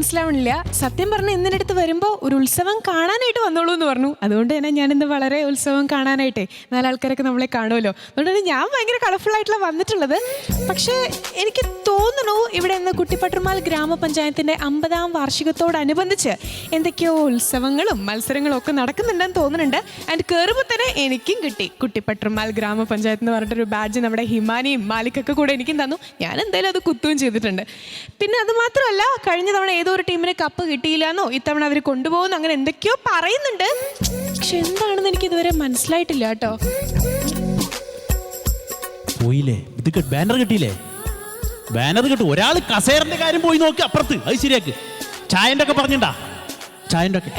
മനസ്സിലാവണില്ല. സത്യം പറഞ്ഞ ഇന്നിൻ്റെ അടുത്ത് വരുമ്പോൾ ഒരു ഉത്സവം കാണാനായിട്ട് വന്നോളൂ എന്ന് പറഞ്ഞു. അതുകൊണ്ട് തന്നെ ഞാനിന്ന് വളരെ ഉത്സവം കാണാനായിട്ടേ 4 ആൾക്കാരൊക്കെ നമ്മളെ കാണുമല്ലോ. അതുകൊണ്ട് തന്നെ ഞാൻ ഭയങ്കര കളർഫുൾ ആയിട്ടുള്ള വന്നിട്ടുള്ളത്. പക്ഷേ എനിക്ക് തോന്നുന്നു ഇവിടെ ഇന്ന് കുട്ടിപ്പട്ടുമാൽ ഗ്രാമപഞ്ചായത്തിൻ്റെ 50ാം വാർഷികത്തോടനുബന്ധിച്ച് എന്തൊക്കെയോ ഉത്സവങ്ങളും മത്സരങ്ങളും ഒക്കെ നടക്കുന്നുണ്ടെന്ന് തോന്നുന്നുണ്ട്. ആൻഡ് കയറുമ്പോൾ തന്നെ എനിക്കും കിട്ടി കുട്ടിപ്പട്ടുമാൽ ഗ്രാമപഞ്ചായത്ത് എന്ന് പറഞ്ഞിട്ടൊരു ബാഡ്ജ് നമ്മുടെ ഹിമാനിയും മാലിക്കൊക്കെ കൂടെ എനിക്കും തന്നു. ഞാൻ എന്തായാലും അത് കുത്തുകയും ചെയ്തിട്ടുണ്ട്. പിന്നെ അത് മാത്രമല്ല, കഴിഞ്ഞ തവണ ഏതോ ഒരു ടീമിന് കപ്പ് കിട്ടിയില്ലെന്നോ ഇത്തവണ അവർ കൊണ്ടുപോകുന്നു അങ്ങനെ എന്തൊക്കെയോ പറയുന്നുണ്ട്. പക്ഷെ എന്താണെന്ന് എനിക്ക് ഇതുവരെ മനസ്സിലായിട്ടില്ല കേട്ടോ. പോയില്ലേ, ഇത് ബാനർ കിട്ടിയില്ലേ? ബാനർ കിട്ടും. ഒരാൾ കസേരന്റെ കാര്യം പോയി നോക്കി അപ്പുറത്ത്, അത് ശരിയാക്ക്. ചായന്റെ ഒക്കെ പറഞ്ഞിണ്ടാ? ചായന്റെ ഒക്കെ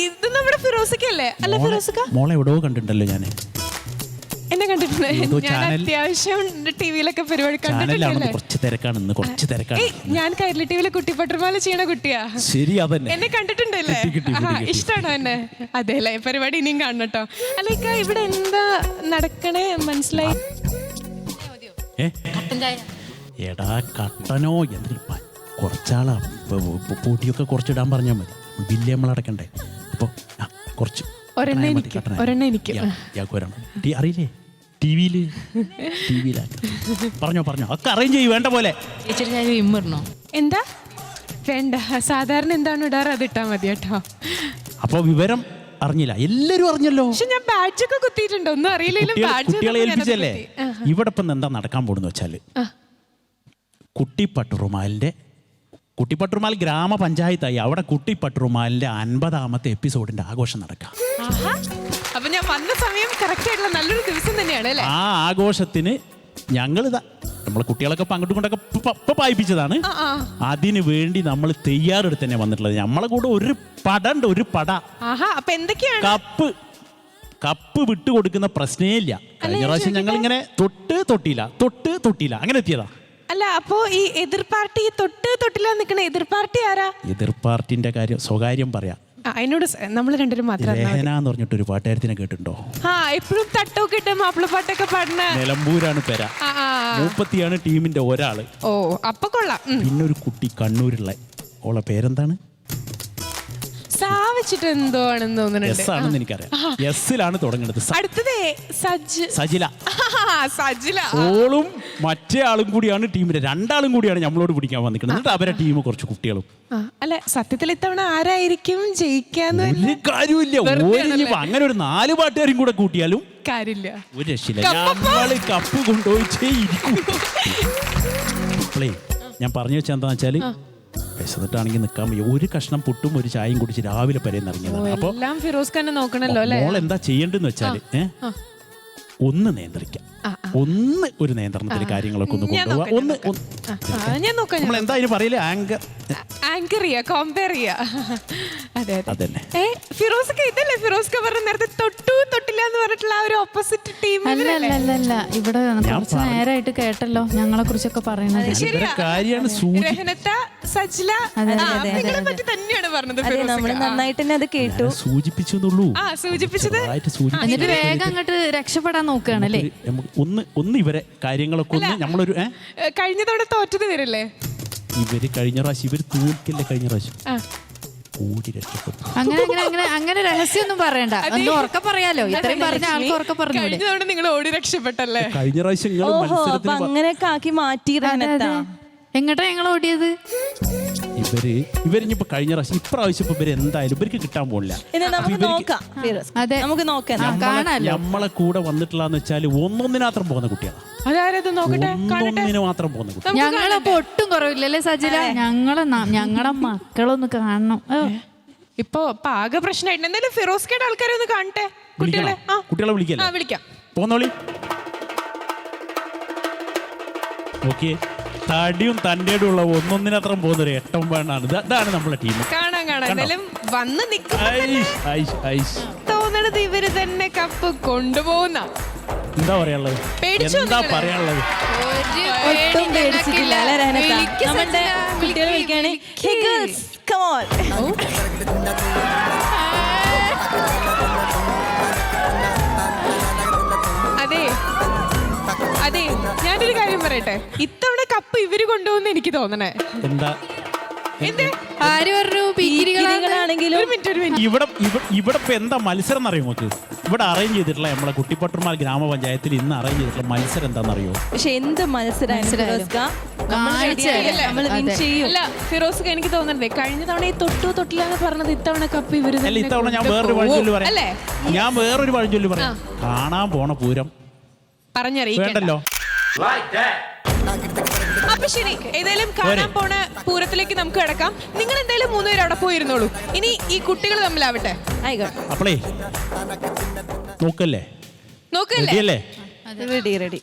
ഇത് നമ്മുടെ ഫിറോസിക്കല്ലേ? അല്ല ഫിറോസിക്ക മോളെ എവിടെയോ കണ്ടിട്ടുണ്ടല്ലോ ഞാൻ. എന്നെ കണ്ടിട്ടുണ്ട്. ഞാൻ അത്യാവശ്യം ടിവിയിലൊക്കെ പരിപാടി കണ്ടിട്ടില്ലേ. കുറച്ച് തിരക്കാണ് ഇന്ന്, കുറച്ച് തിരക്കാണ്. ഞാൻ കൈരളി ടിവിയിലെ കുട്ടിപ്പട്ടുമാല ചെയ്യണ കുട്ടിയാ. ശരി, അതന്നെ എന്നെ കണ്ടിട്ടുണ്ടല്ലേ? ഇഷ്ടാണോ എന്നെ? അതെല്ലേ, പരിപാടി ഇനിയും കാണണം കേട്ടോ. അല്ല ഇവിടെ എന്താ നടക്കണേ മനസ്സിലായി? എടാ കട്ടനോ എന്തെങ്കിലും കുറച്ചാളാ പൂട്ടിയൊക്കെ കുറച്ചിടാൻ പറഞ്ഞാൽ മതി. ബില്ല് നമ്മൾ അടക്കണ്ടേ? അപ്പൊ കുറച്ച് ഒരെണ്ണം എനിക്ക് അറിയില്ലേ? ടിവിയിലാണ്. പറഞ്ഞോ ഒക്കെ അറേഞ്ച് ചെയ്യും വേണ്ട പോലെ. എന്താ വേണ്ട, സാധാരണ എന്താണ് ഇടാറ് അത് ഇട്ടാ മതി കേട്ടോ. അപ്പൊ വിവരം അറിഞ്ഞില്ല, എല്ലാരും അറിഞ്ഞല്ലോ. പക്ഷെ ഞാൻ ബാഡ്ജൊക്കെ കുത്തിയിട്ടുണ്ട്, ഒന്നും അറിയില്ലെങ്കിലും കുട്ടികളെ ഏൽപ്പിച്ചല്ലേ. ഇവിടെ ഇപ്പം എന്താ നടക്കാൻ പോകുന്നു വെച്ചാല്, കുട്ടിപ്പട്ടുമാൽ ഗ്രാമപഞ്ചായത്തായി അവിടെ കുട്ടിപ്പട്ടുമാലിന്റെ 50ാമത്തെ എപ്പിസോഡിന്റെ ആഘോഷം നടക്കാം. അപ്പൊ ഞാൻ വന്ന സമയം കറക്റ്റ് ആയിട്ടുള്ള നല്ലൊരു ദിവസം തന്നെയാണ് അല്ലേ? ആ ആഘോഷത്തിന് ഞങ്ങളിതാ നമ്മളെ കുട്ടികളൊക്കെ അങ്ങോട്ടും കൊണ്ടൊക്കെ പായിപ്പിച്ചതാണ്. അതിനു വേണ്ടി നമ്മൾ തയ്യാറെടുത്ത് തന്നെ വന്നിട്ടുള്ളത്. നമ്മളെ കൂടെ ഒരു പട. അപ്പൊ എന്തൊക്കെയാണ്? കപ്പ് വിട്ടുകൊടുക്കുന്ന പ്രശ്നേ ഇല്ല. കഴിഞ്ഞ പ്രാവശ്യം ഞങ്ങൾ ഇങ്ങനെ തൊട്ടില്ല അങ്ങനെ എത്തിയതാ. അല്ല അപ്പോ ഈ എതിർ പാർട്ടി തൊട്ടില്ല നിൽക്കണ എതിർ പാർട്ടി ആരാ? എതിർ പാർട്ടിന്റെ കാര്യം സ്വകാര്യം പറയാം. അതിനോട് നമ്മൾ രണ്ടുപേരും മാത്രം. രഹന എന്ന് പറഞ്ഞിട്ട് ഒരു പാട്ടുകാരത്തിനെ കേട്ടിട്ടുണ്ടോ? എപ്പോഴും തട്ടൊക്കെ ഇട്ട് മാപ്പിളപ്പാട്ടൊക്കെ പാടുന്ന നിലമ്പൂരാണ് പെര. മൂപ്പത്തിയാണ് ടീമിന്റെ ഒരാള്. ഓ അപ്പൊ കൊള്ളാം. പിന്നെ ഒരു കുട്ടി കണ്ണൂരുള്ള, ഓളെ പേരെന്താണ്? വെച്ചിട്ട് എന്തോ ആണെന്ന് തോന്നുന്നുണ്ട്. എസ് ആണെന്ന് എനിക്കറിയാം. എസ്സിലാണ് തുടങ്ങുന്നത്. അടുത്തതേ സജില. ഓളും മറ്റേ ആളും കൂടിയാണ് ടീമിന്റെ, 2 ആളും കൂടിയാണ് നമ്മളോട് പിടിക്കാൻ വന്നിരിക്കുന്നത്. എന്നിട്ട് അവരെ ടീം കുറച്ച് കുട്ടികളും. അല്ല സത്യത്തിൽ ഇത്തവണ ആരായിരിക്കും ജയിക്കാന്ന് ഒരു കാര്യമില്ല. അങ്ങനെ ഒരു 4 പാട്ടുകാരും കൂടെ കൂട്ടിയാലും കാര്യമില്ല, ഒരു രക്ഷയില്ല. നമ്മള് കപ്പ് കൊണ്ടുപോയിച്ചേ ഇരിക്കും. ഞാൻ പറഞ്ഞു വെച്ചാൽ എന്താന്ന് വെച്ചാല്, വിശന്നിട്ടാണെങ്കിൽ നിൽക്കാൻ വയ്യ. ഒരു കഷ്ണം പുട്ടും ഒരു ചായയും കുടിച്ച് രാവിലെ പരേന്ന് ഇറങ്ങിയതാണ്. അപ്പൊ മോൾ എന്താ ചെയ്യേണ്ടെന്ന് വെച്ചാല് ഒന്ന് നിയന്ത്രിക്കാം, ഒരു നിയന്ത്രണത്തിൽ കാര്യങ്ങളൊക്കെ ഒന്ന് കൊണ്ടുപോവാ. നമ്മൾ എന്താ അതിന് പറയില്ലേ, തൊട്ടില്ല എന്ന് പറഞ്ഞിട്ടുള്ള ഒരു ഓപ്പോസിറ്റ് ടീം. അല്ല ഇവിടെ കുറച്ച് നേരമായിട്ട് കേട്ടല്ലോ ഞങ്ങളെ കുറിച്ചൊക്കെ പറയുന്നത്. നന്നായിട്ട് തന്നെ അത് കേട്ടു. സൂചിപ്പിച്ചതുള്ളൂ. എന്നിട്ട് വേഗം അങ്ങോട്ട് രക്ഷപ്പെടാൻ നോക്കുകയാണല്ലേ. ഒന്ന് ഇവരെ കാര്യങ്ങളൊക്കെ ഒന്ന് നമ്മളൊരു കഴിഞ്ഞ തവണ തോറ്റത് വരല്ലേ ഇവര് കഴിഞ്ഞ പ്രാവശ്യം ഇവര് തോൽക്കല്ലേ കഴിഞ്ഞ പ്രാവശ്യം ഓടി രക്ഷപ്പെട്ടു. അങ്ങനെ രഹസ്യമൊന്നും പറയണ്ട, ഉറക്കെ പറയാലോ. ഇത്രയും പറഞ്ഞ ആൾക്ക് ഉറക്കെ പറഞ്ഞു. കഴിഞ്ഞ തവണ നിങ്ങൾ ഓടി രക്ഷപ്പെട്ടല്ലേ കഴിഞ്ഞ പ്രാവശ്യം. അങ്ങനെയൊക്കെ ആക്കി മാറ്റി. എങ്ങട്ടാ ഞങ്ങൾ ഓടിയത്? ഇവരിപ്പോ കഴിഞ്ഞ പ്രാവശ്യം ഇപ്രാവശ്യം ഇവര് എന്തായാലും ഇവർക്ക് കിട്ടാൻ പോണില്ല. നമ്മളെ കൂടെ വന്നിട്ടുള്ളന്ന് വെച്ചാല് ഒന്നൊന്നിനാത്രം പോകുന്ന കുട്ടികളാണ്. ഒന്നൊന്നിന് മാത്രം പോകുന്ന കുട്ടികൾ. ഞങ്ങളപ്പോ ഒട്ടും കുറവില്ലല്ലേ സജില? ഞങ്ങളെ മക്കളൊന്ന് കാണണം. ഇപ്പൊ ആകെ പ്രശ്നമായിട്ട് എന്തായാലും ഫിറോസ്കയുടെ ആൾക്കാരെ ഒന്ന് കാണട്ടെ. കുട്ടികളെ വിളിക്കാം. പോന്നോളി. ഓക്കെ, തടിയും തന്റേടും ഉള്ള ഒന്നൊന്നിനത്രം പോകുന്നൊരു 8-9 ഇതാണ് നമ്മളെ ടീം. കാണാം വന്ന് തോന്നണത് ഇവര് തന്നെ കപ്പ് കൊണ്ടുപോകുന്ന. എന്താ പറയാനുള്ളത്? ഒട്ടും പേടിച്ചിട്ടില്ല കുട്ടികളെ വിളിക്കാണ്. അതെ ഞാനൊരു കാര്യം പറയട്ടെ, ഇത്തവണ കപ്പ് ഇവര് കൊണ്ടുപോകുന്ന എനിക്ക് തോന്നണേ. എന്താ ആര് പറഞ്ഞു പീക്കിരികളാണെങ്കിലും ഒരു മിനിറ്റ് ഇവിടെ ഇവിടെ ഇപ്പൊ എന്താ മത്സരം എന്നറിയോ നമുക്ക്? ഇവിടെ അറേഞ്ച് ചെയ്തിട്ടുള്ള നമ്മളെ കുട്ടിപ്പട്ടുമാൽ ഗ്രാമപഞ്ചായത്തിൽ ഇന്ന് അറേഞ്ച് ചെയ്തിട്ടുള്ള മത്സരം എന്താണെന്നറിയോ? പക്ഷെ എന്ത് മത്സരമായിരുന്നു നമ്മൾ വിൻ ചെയ്യും. അല്ല ഫിറോസ്ക, എനിക്ക് തോന്നുന്നുണ്ട് കഴിഞ്ഞ തവണ ഈ തൊട്ടില്ലാന്ന് പറഞ്ഞത് ഇത്തവണ കപ്പ് ഇവര് അല്ല, ഇത്തവണ ഞാൻ വേറൊരു പഴഞ്ചൊല്ലി പറയാം. ഞാൻ വേറൊരു പഴഞ്ചൊല്ലി പറയാം. കാണാൻ പോണ പൂരം പറഞ്ഞറിയിക്കണ്ടോ. വേണ്ടല്ലോ. അപ്പൊ ശരി, ഏതായാലും കാണാൻ പോണ പൂരത്തിലേക്ക് നമുക്ക് കിടക്കാം. നിങ്ങൾ എന്തായാലും 3 പേര് അവിടെ പോയിരുന്നോളൂ. ഇനി ഈ കുട്ടികൾ തമ്മിലാവട്ടെ. ആയിക്കോട്ടെ, അപ്പളേ നോക്കല്ലേ, നോക്കല്ലേ? റെഡി.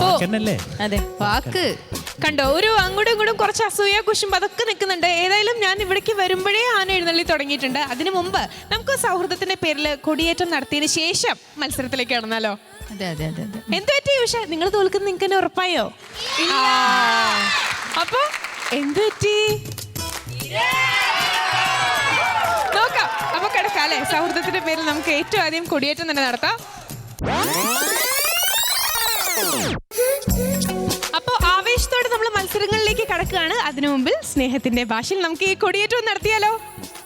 വാക്കന്നല്ലേ? അതെ, വാക്ക് കണ്ടോ, ഒരു അങ്ങോട്ടും ഇങ്ങോട്ടും കുറച്ച് അസൂയ കുശുമ്പ് അതൊക്കെ നിൽക്കുന്നുണ്ട്. ഏതായാലും ഞാൻ ഇവിടേക്ക് വരുമ്പോഴേ ആന എഴുന്നള്ളി തുടങ്ങിയിട്ടുണ്ട്. അതിനു മുമ്പ് നമുക്ക് സൗഹൃദത്തിന്റെ പേരിൽ കൊടിയേറ്റം നടത്തിയതിന് ശേഷം മത്സരത്തിലേക്ക് കടന്നാലോ? അതെ അതെ അതെ അതെ. എന്ത് പറ്റി ഉഷ, നിങ്ങൾ തോൽക്കുന്ന നിങ്ങൾക്ക് തന്നെ ഉറപ്പായോ? അപ്പൊ എന്ത് പറ്റി നോക്കാം. അപ്പൊ കിടക്കാം അല്ലെ? സൗഹൃദത്തിന്റെ പേരിൽ നമുക്ക് ഏറ്റവും ആദ്യം കൊടിയേറ്റം തന്നെ നടത്താം. അപ്പൊ ആവേശത്തോടെ നമ്മൾ മത്സരങ്ങളിലേക്ക് കടക്കുകയാണ്. അതിനു മുമ്പിൽ സ്നേഹത്തിന്റെ ഭാഷയിൽ നമുക്ക് ഈ കൊടിയേറ്റം നടത്തിയാലോ?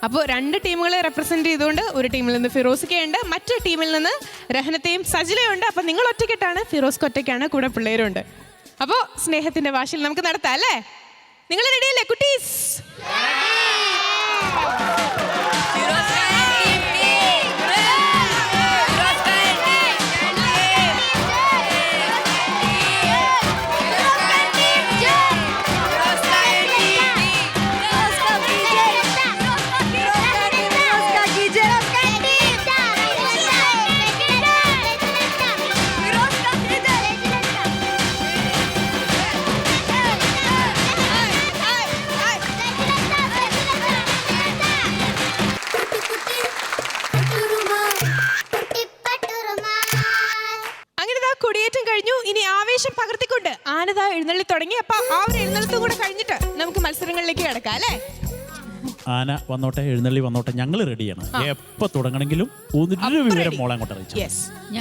അപ്പോൾ 2 ടീമുകളെ റെപ്രസെന്റ് ചെയ്തുകൊണ്ട് ഒരു ടീമിൽ നിന്ന് ഫിറോസ്ക്കയുണ്ട്, മറ്റൊരു ടീമിൽ നിന്ന് രഹനത്തെയും സജിലയും ഉണ്ട്. അപ്പൊ നിങ്ങൾ ഒറ്റയ്ക്കിട്ടാണ്, ഫിറോസ്ക്ക് ഒറ്റയ്ക്കാണ്, കൂടെ പിള്ളേരുണ്ട്. അപ്പോൾ സ്നേഹത്തിന്റെ ഭാഷയിൽ നമുക്ക് നടത്താം അല്ലേ? നിങ്ങൾ റെഡിയല്ലേ കുട്ടീസ്? കൊടിയേറ്റം കഴിഞ്ഞു. ഇനി ആവേശം പകർത്തിക്കൊണ്ട് ആനത എഴുന്നള്ളി തുടങ്ങി. അപ്പൊ ആ ഒരു എഴുന്നള്ളത്തും കൂടെ കഴിഞ്ഞിട്ട് നമുക്ക് മത്സരങ്ങളിലേക്ക് കിടക്കാം അല്ലേ? ആന വന്നോട്ടെ, എഴുന്നള്ളി വന്നോട്ടെ, ഞങ്ങൾ റെഡിയാണ്. എപ്പോ തുടങ്ങണമെങ്കിലും ഒരു വിവരം മോളെ അങ്ങോട്ട് അറിയിച്ചു.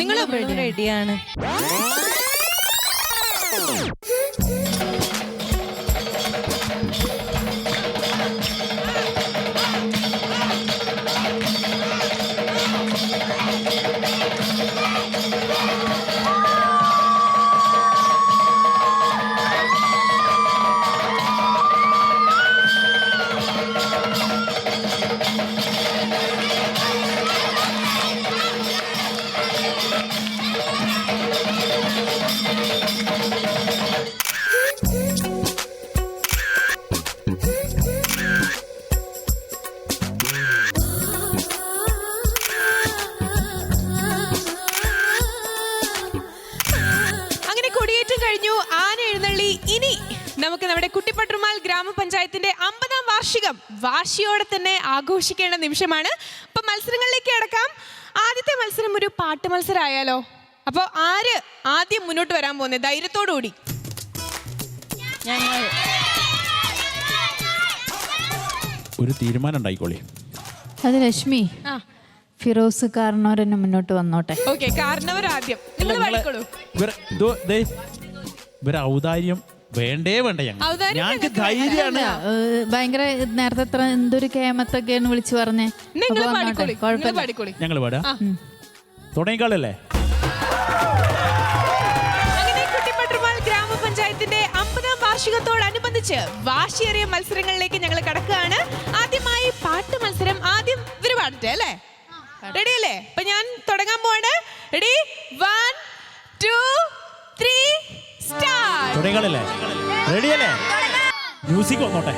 നിങ്ങൾ റെഡിയാണ്. ഇനി നമുക്ക് നമ്മുടെ കുട്ടിപ്പട്ടുമാൽ ഗ്രാമപഞ്ചായത്തിന്റെ 50ാം വാർഷികം വാശിയോടെ തന്നെ ആഘോഷിക്കേണ്ട നിമിഷമാണ്. അപ്പൊ മത്സരങ്ങളിലേക്ക് കിടക്കാം. ആദ്യത്തെ മത്സരം ഒരു പാട്ട് മത്സരം ആയാലോ? അപ്പൊ ആര് ആദ്യം മുന്നോട്ട് വരാൻ പോകുന്നത്? ധൈര്യത്തോടു കൂടി. ഒരു തീരുമാനം ഉണ്ടായിക്കോളി. അത് ലക്ഷ്മി, ഫിറോസ് കാരണവരെന്നെ മുന്നോട്ട് വന്നോട്ടെ. ഓക്കെ, കാരണവർ ആദ്യം. നിങ്ങൾ പാടിക്കോളൂ. ഇവരെ ഔദാര്യം വേണ്ടേ വേണ്ട, ഞങ്ങൾക്ക് ധൈര്യമാണ്. ഭയങ്കര നേരത്തെ എത്ര എന്തൊരു കേമത്തൊക്കെയാണ് വിളിച്ചു പറഞ്ഞേ. ഞങ്ങൾ പാടാ തുടങ്ങിക്കാളല്ലേ? അങ്ങനെ കുട്ടിപ്പട്ടുമാൽ ഗ്രാമപഞ്ചായത്തിന്റെ 50ാം വാർഷികത്തോടനുബന്ധിച്ച് വാശിയേറിയ മത്സരങ്ങളിലേക്ക് ഞങ്ങൾ കടക്കുകയാണ്. ആദ്യമായി പാട്ട് മത്സരം. ആദ്യം ഇവര് പാടട്ടെ അല്ലേ? റെഡി അല്ലേ? അപ്പൊ ഞാൻ തുടങ്ങാൻ പോവാണ്. Ready, 1 2 3 start. തുടങ്ങിക്കാളല്ലേ? റെഡി അല്ലേ? മ്യൂസിക് വന്നോട്ടെ.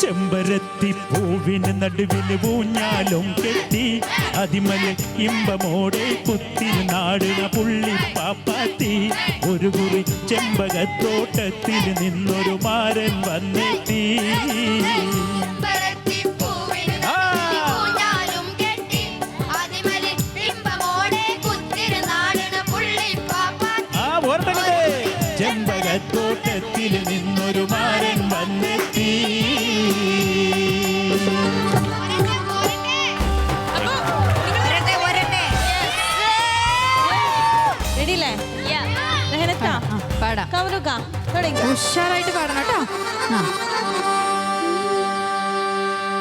ചെമ്പരത്തി പൂവിന് നടുവിന് ഊഞ്ഞാലും കെട്ടി അതിമല ഇമ്പമോടെ കുത്തിരി നാടിന പുള്ളി പാപ്പാത്തി. ഒരു കുറി ചെമ്പകത്തോട്ടത്തിൽ നിന്നൊരു മാരൻ വന്നെത്തി. ചെമ്പകത്തോട്ടത്തിൽ നിന്നൊരു മാരൻ വന്നെത്തി. റെഡിയല്ലേ? ഉഷാറായിട്ട് പാടണം കേട്ടോ.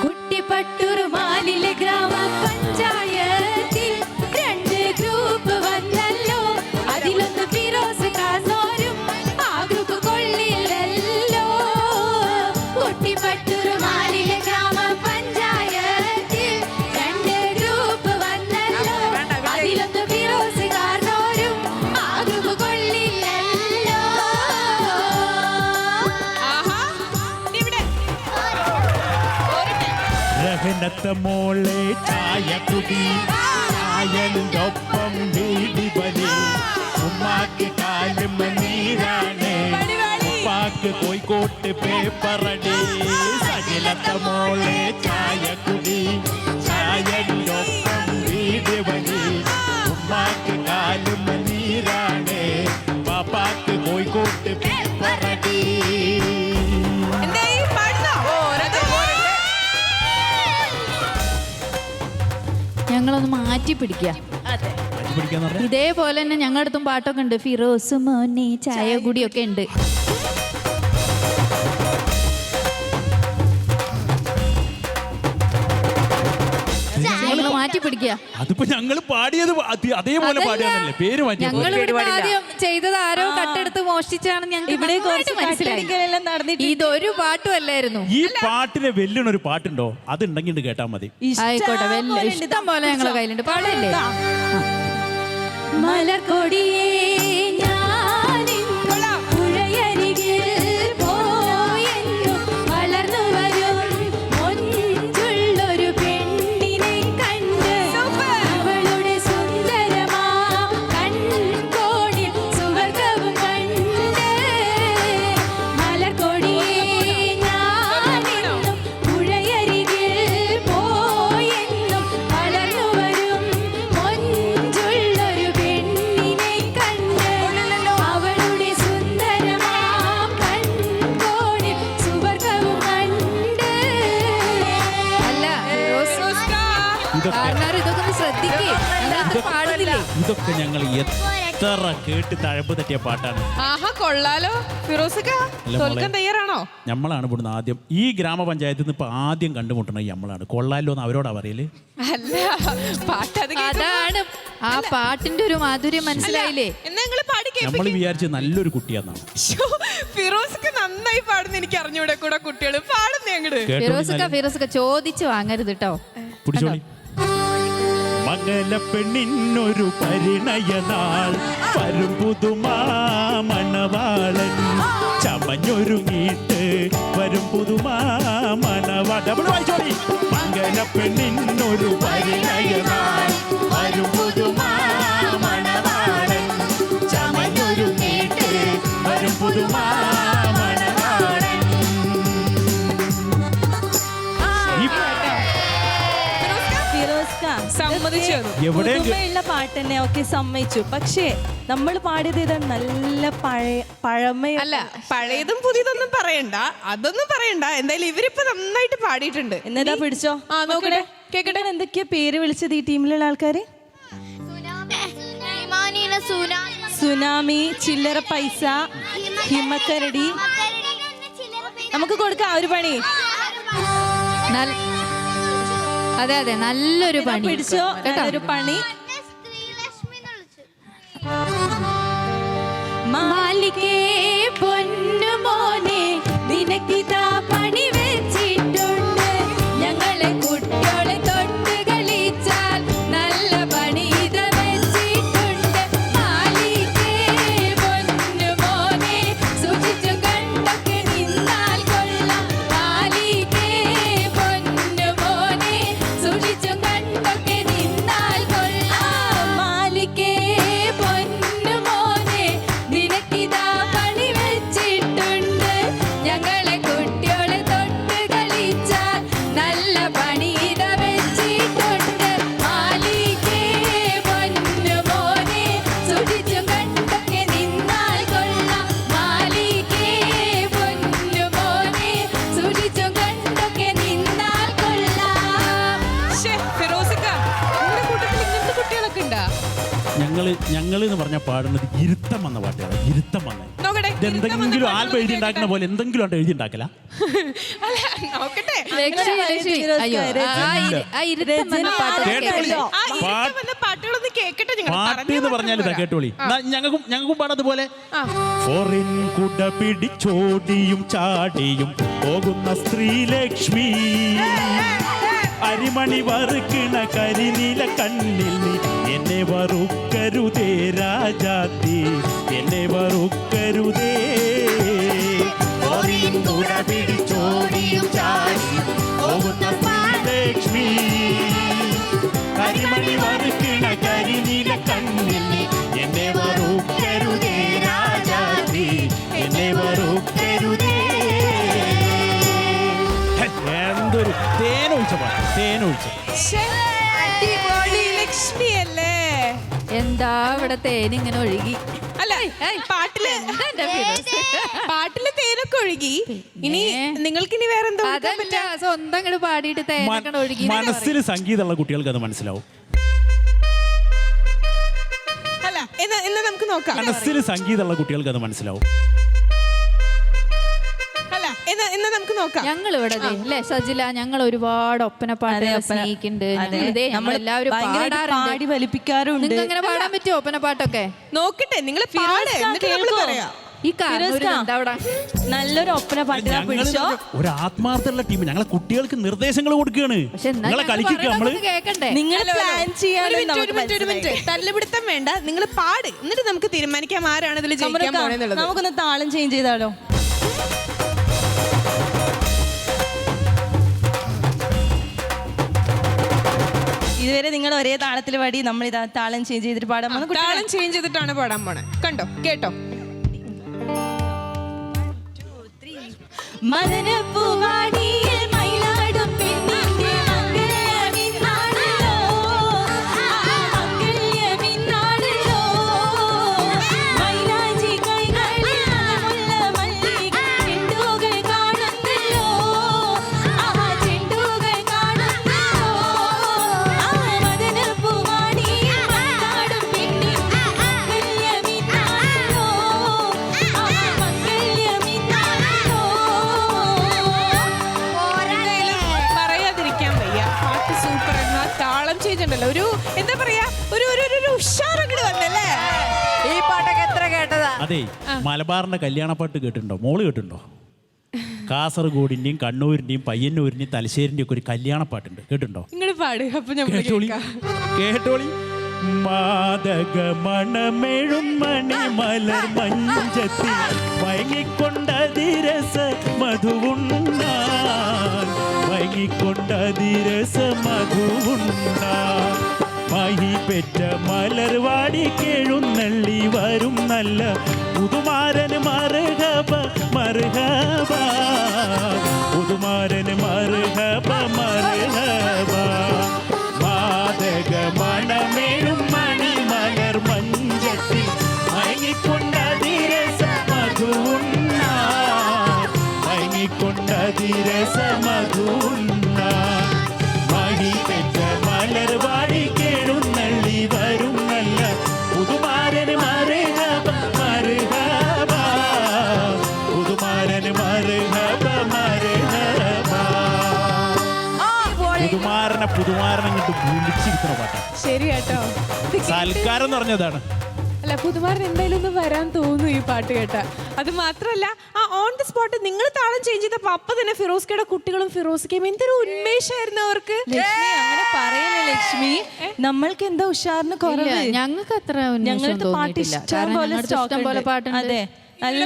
കുട്ടിപ്പട്ടുറുമാലിലെ ഗ്രാമപഞ്ചായത്തിൽ 2 ഗ്രൂപ്പ് വന്നല്ലോ. അതിലൊന്ന് ഫിറോസ് കാസോരും ആ ഗ്രൂപ്പ് കൊള്ളില്ലല്ലോ. കുട്ടിപ്പട്ടുറുമാലിലെ ഗ്രാമപഞ്ചായത്തിൽ 2 ഗ്രൂപ്പ് വന്നല്ലോ. അതിലൊന്ന് ഫിറോസ് കാസോരും ആ ഗ്രൂപ്പ് കൊള്ളില്ലല്ലോ. ആഹാ, ഇവിടെ രഹനത്തെ മോളെ ചായ കുടി, ചായന്റെ ഒപ്പം വീടി ബലി. ഉമ്മാക്ക് കാലും നീരാണ്, ഉപ്പാക്ക് കോഴിക്കോട്ട് പേപ്പറടി. സകലത്തെ മോളെ ചായ കുടി, ചായന്റെ ഒപ്പം വീടി ബലി. ഉമ്മാക്ക് കാലും നീരാണ്, പാപ്പാക്ക് കോഴിക്കോട്ട് പേപ്പറടി. എന്തായി പാടുന്നോ? ഞങ്ങളൊന്ന് മാറ്റി പിടിക്കുക. പിടിക്കാന്ന് പറഞ്ഞാൽ ഇതേപോലെ തന്നെ ഞങ്ങളുടെ അടുത്തും പാട്ടൊക്കെ ഉണ്ട്. ഫിറോസ് മോനെ ചായ കുടിയൊക്കെ ഉണ്ട്. ഞങ്ങൾ മാറ്റി പിടിക്കുക. അതിപ്പോ ഞങ്ങൾ പാടിയത് അതേപോലെ പാടിയാന്നല്ലേ, പേര് മാറ്റി. ഞങ്ങൾ ഇവിടെ ആദ്യം ചെയ്തത് ആരോ കട്ടെടുത്ത് മോഷ്ടിച്ചാണ് ഞങ്ങൾക്ക് ഇവിടെ കുറച്ച് മനസ്സിലായി. കട്ടടിക്കലെല്ലാം നടന്നിട്ട് ഇതൊരു പാട്ടും അല്ലായിരുന്നു. ഈ പാട്ടിനെ വെല്ലുന്നൊരു പാട്ടുണ്ടോ? അത് ഉണ്ടെങ്കിൽ കേട്ടാ മതി. ആയിക്കോട്ടെ, ഇഷ്ടം പോലെ ഞങ്ങളെ കയ്യിലുണ്ട്. പാടല്ലേ? മലർക്കൊടിയേ ഞാനിന്നു പുഴയരികിൽ പോയെന്നു വളർന്നു വരും മൊഞ്ചുള്ളൊരു പെണ്ണിനെ കണ്ട് അവളുടെ സുന്ദരമാ കൺകോണിൽ സുവർഗവും കണ്ട്. മലർക്കൊടിയേ ഞാനിന്നു പുഴയരികിൽ പോയെന്നു വളർന്നു വരും മൊഞ്ചുള്ളൊരു പെണ്ണിനെ കണ്ട് അവളുടെ സുന്ദരമാം കൺകോണിൽ സുവർഗവും കണ്ട്. അല്ല കാരണം ഇതൊക്കെ ഒന്ന് ശ്രദ്ധിക്കേ. പാടുന്നില്ലേ? ഇതൊക്കെ ഞങ്ങൾ എത്ര കേട്ട് തഴമ്പ് തട്ടിയ പാട്ടാണ്. ആഹാ, കൊള്ളാലോ. ഫിറോസിക്ക തോൽക്കാൻ തയ്യാറാണോ? നമ്മളാണ് ഇവിടുന്ന് ആദ്യം ഈ ഗ്രാമപഞ്ചായത്തിൽ നിന്ന് ഇപ്പൊ ആദ്യം കണ്ടുമുട്ടണത് നമ്മളാണ്. കൊള്ളാലോ എന്ന് അവരോടാ പറയല്. അല്ല, പാട്ട് അത് അതാണ് ആ പാട്ടിന്റെ ഒരു മാധുര്യം. മനസ്സിലായില്ലേ? എന്നാ നിങ്ങള് പാടി നമ്മൾ വിചാരിച്ച് നല്ലൊരു കുട്ടിയാന്നാണ്. ഫിറോസിക്ക് നന്നായി പാടുന്ന എനിക്ക് അറിഞ്ഞൂടെ. കൂടെ കുട്ടികള് പാടുന്നേ അങ്ങട്. ഫിറോസക്ക ചോദിച്ചു വാങ്ങരുത് കേട്ടോ. പിടിച്ചോളി. മംഗല പെണ്ണിനൊരു പരിണയനാൾ വരും പുതുമാമണവാളൻ ചമഞ്ഞൊരുങ്ങിയിട്ട് വരും പുതുമാമണവാളൻ. മംഗല പെണ്ണിനൊരു പരിണയനാൾ വരും പുതുമാമണവാളൻ ചമഞ്ഞൊരുങ്ങിയിട്ട് വരും പുതുമാമണവാളൻ. സമ്മതിച്ചു. പുതുമയുള്ള പാട്ട് തന്നെ ഒക്കെ സമ്മതിച്ചു. പക്ഷേ നമ്മൾ പാടിയത് ഇത് നല്ല പഴമ. അല്ല, പഴയതും പുതിയതൊന്നും പറയണ്ട, അതൊന്നും പറയണ്ട. എന്തായാലും ഇവരിപ്പോ നന്നായിട്ട് പാടിയിട്ടുണ്ട്. എന്നതാ പിടിച്ചോ? ആ, നോക്കട്ടെ, കേക്കട്ടെ. എന്തൊക്കെയാ പേര് വിളിച്ചത് ഈ ടീമിലുള്ള ആൾക്കാര്? സുനാമി, ചില്ലറ പൈസ, ഹിമക്കരടി. നമുക്ക് കൊടുക്കാം ഒരു പണി. അതെ അതെ, നല്ലൊരു പണി. പിടിച്ചോ, നല്ലൊരു പണി. മാലിക്കേ പൊന്നുമോനെ നിനക്കിതാ പണി വെച്ചിട്ടുണ്ട്. ഞങ്ങളെ കുട്ടികളെ തൊട്ട് കളിച്ചാൽ നല്ല പണി ഇത് വെച്ചിട്ടുണ്ട്. മാലിക്കേ പൊന്നുമോനെ സൂക്ഷിച്ചു കണ്ടൊക്കെ നിന്നാൽ കൊള്ളാം. മാലിക്കേ പൊന്നുമോനെ സൂക്ഷിച്ചു കണ്ടൊക്കെ നിന്നാൽ കൊള്ളാം. മാലിക്കേ പൊന്നുമോനെ നിനക്കിതാ പണി വെച്ചിട്ടുണ്ട്. ഞങ്ങളെ കുട്ടികളെ തൊട്ട് കളിച്ചാൽ നല്ല പണി ഇത് വെച്ചിട്ടുണ്ട്. മാലിക്കേ പൊന്നുമോനെ സൂക്ഷിച്ചു കണ്ടൊക്കെ നിന്നാൽ കൊള്ളാം. മാലിക്കേ പൊന്നുമോനെ സൂക്ഷിച്ചു കണ്ടൊക്കെ നിന്നാൽ കൊള്ളാം. ഫിറോസിക്ക, നിങ്ങളുടെ കൂട്ടത്തിൽ ഇങ്ങനത്തെ കുട്ടികളൊക്കെ ഉണ്ടാ? ഞങ്ങൾ എന്ന് പറഞ്ഞ പാടുന്നത് ഇരുത്തം വന്ന പാട്ടുകളാണ്. ഇരുത്തം വന്ന നോക്കട്ടെ, ഇതെന്തെങ്കിലും ആൽബം എഴുതി ഉണ്ടാക്കുന്ന പോലെ എന്തെങ്കിലും ആണ് എഴുതി ഉണ്ടാക്കല. അല്ല, നോക്കട്ടെ. ലക്ഷ്മി അയ്യോ ആ ഇരുത്തം വന്ന പാട്ട് കേട്ടോളി. ആ ഇരുത്തം വന്ന പാട്ടുകളൊന്ന് കേക്കട്ടെ ഞങ്ങൾ. പാട്ട് എന്ന് പറഞ്ഞാൽ ഇതാ കേട്ടോളി. ഞങ്ങൾക്കും പാടതുപോലെ. ഫോറിൻ കുട പിടിച്ചോടിയും ചാടിയും പോകുന്ന സ്ത്രീ ലക്ഷ്മി, അരിമണി വറുക്കണ കരിനീല കണ്ണിൽ നീ എന്നെ വറുക്കരുതേ രാജാത്തി, എന്നെ വറുക്കരുതേ. ഫോറിൻ കുട പിടിച്ചോടിയും ചാടിയും പോകുന്ന സ്ത്രീ ലക്ഷ്മി, കരിമണി വറുക്കണ കരിനീല കണ്ണിൽ നീ എന്നെ വറുക്കരുതേ രാജാത്തി, എന്നെ വറുക്കരുതേ. എന്തൊരു തേനൊഴിച്ച പാട്ട്, തേനൊഴിച്ച. അടിപൊളി ലക്ഷ്മി അല്ലേ? എന്താ ഇവിടെ തേനിങ്ങനെ ഒഴുകി. അല്ല, പാട്ടില് തേനൊക്കെ ഒഴുകി. ഇനി നിങ്ങൾക്ക് ഇനി വേറെ എന്താ അതല്ല സ്വന്തം ഇങ്ങോട്ട് പാടിയിട്ട് തേനൊക്കെ ഒഴുകി. മനസ്സിൽ സംഗീതമുള്ള കുട്ടികൾക്ക് അത് മനസ്സിലാവും. അല്ല, എന്നാ നമുക്ക് നോക്കാം. മനസ്സിൽ സംഗീതമുള്ള കുട്ടികൾക്ക് അത് മനസ്സിലാവും. അല്ല, എന്നാ നമുക്ക് നോക്കാം. ഞങ്ങൾ ഇവിടെ അല്ലേ സജില, ഞങ്ങൾ ഒരുപാട് ഒപ്പന പാട്ട് സ്നേഹിക്കുന്നുണ്ട്. നമ്മളെല്ലാവരും പാടി വലിപ്പിക്കാറുണ്ട്. നിങ്ങൾക്ക് അങ്ങനെ പാടാൻ പറ്റുമോ ഒപ്പന പാട്ടൊക്കെ? നോക്കട്ടെ, നിങ്ങൾ പാട്, എന്നിട്ട് നമ്മള് പറയാം. ഈ നല്ലൊരു ഒപ്പന പാട്ട് പിടിച്ചോ. ഒരു ആത്മാർത്ഥമുള്ള ടീം ഞങ്ങളെ കുട്ടികൾക്ക് നിർദ്ദേശങ്ങൾ കൊടുക്കുകയാണ്. നിങ്ങളെ കളിക്കുക നമ്മള് കേക്കണ്ടേ? നിങ്ങൾ പ്ലാൻ ഒരു മിനിറ്റ് തല്ലുപിടുത്തം വേണ്ട, നിങ്ങൾ പാട്, എന്നിട്ട് നമുക്ക് തീരുമാനിക്കാം ആരാണ് ഇതിൽ ജയിക്കാൻ പോകുന്നത്. നമുക്കൊന്ന് താളം ചേഞ്ച് ചെയ്താലോ? ഇതുവരെ നിങ്ങൾ ഒരേ താളത്തിൽ പാടി, നമ്മൾ ഇതാ താളം ചേഞ്ച് ചെയ്തിട്ട് പാടാൻ പോകുന്നു. താളം ചേഞ്ച് ചെയ്തിട്ടാണ് പാടാൻ പോണേ. കണ്ടോ, കേട്ടോ. മദനപ്പൂവാടിയിൽ മയിലാടും പെണ്ണിന്റെ മംഗല്യമിന്നാണല്ലോ, മംഗല്യമിന്നാണല്ലോ. മൈലാഞ്ചി കൈകളിൽ മുല്ല മല്ലിക ചെണ്ടുകൾ കാണുന്നല്ലോ, ചെണ്ടുകൾ കാണുന്നല്ലോ. മദനപ്പൂവാടിയിൽ മയിലാടും പെണ്ണിന്റെ മംഗല്യമിന്നാണല്ലോ, മംഗല്യമിന്നാണല്ലോ. പറയാതിരിക്കാൻ വയ്യ, പാട്ട് സൂപ്പർ. എന്നാ താളം ചേഞ്ച് ഉണ്ടല്ലോ, ഒരു എന്താ പറയാ, ഒരു ഉഷാറങ്ങട് വന്നല്ലേ. ഈ പാട്ടൊക്കെ എത്ര കേട്ടതാ? അതെ, മലബാറിന്റെ കല്യാണപ്പാട്ട് കേട്ടിട്ടുണ്ടോ? മോള് കേട്ടിട്ടുണ്ടോ? കാസർഗോഡിന്റെയും കണ്ണൂരിന്റെയും പയ്യന്നൂരിന്റെയും തലശ്ശേരിന്റെയും ഒക്കെ ഒരു കല്യാണപ്പാട്ടുണ്ട്, കേട്ടിട്ടുണ്ടോ? നിങ്ങൾ പാട്, അപ്പൊ നമ്മൾ കേട്ടോളി, കേട്ടോളി. മാതകമണമെഴും മണിമലർ മഞ്ചത്തിൽ വൈകിക്കൊണ്ടതിരസ മധുവുണ്ണാൻ, വൈകിക്കൊണ്ടതിരസ മധുവുണ്ണാൻ. മഹി പെറ്റ മലർവാടി കേഴുന്നള്ളി വരും നല്ല പുതുമാരന് മറുഹബ മറുഹബ, പുതുമാരന് മറുഹബ മറുഹബ. മാതകമണമെഴും മണിമലർ മഞ്ചത്തിൽ മയങ്ങിക്കൊണ്ടതിരസ മധുവുണ്ണാൻ, മയങ്ങിക്കൊണ്ടതിരസ മധുവുണ്ണാൻ. മണി പെറ്റ മലർവാടി കേഴുന്നള്ളി വരും നല്ല പുതുമാരന് മറുഹബ മറുഹബ, പുതുമാരന് മറുഹബ മറുഹബ. പുതുമാരനെ കൊണ്ട് വിളിച്ചിരിക്കുന്ന പാട്ടാണ്. ശരി കേട്ടോ, സൽക്കാരം എന്ന് പറഞ്ഞതാണ്. അല്ല, പുതുമാരൻ എന്തായാലും ഒന്ന് വരാൻ തോന്നുന്നു ഈ പാട്ട് കേട്ടാ. അത് മാത്രമല്ല, ആ ഓൺ ദി സ്പോട്ട് നിങ്ങൾ താളം ചേഞ്ച് ചെയ്തപ്പോ അപ്പൊ തന്നെ ഫിറോസ്കയുടെ കുട്ടികളും ഫിറോസ്കയും എന്തൊരു ഉന്മേഷമായിരുന്നു അവർക്ക്. ലക്ഷ്മി അങ്ങനെ പറയല്ലേ ലക്ഷ്മി, നമ്മൾക്ക് എന്താ ഉഷാറിന് കുറവ്? ഞങ്ങൾക്ക് അത്ര ഞങ്ങൾക്ക് പാട്ട് ഇഷ്ടം പോലെ പാട്ടുണ്ട്. അതെ, നല്ല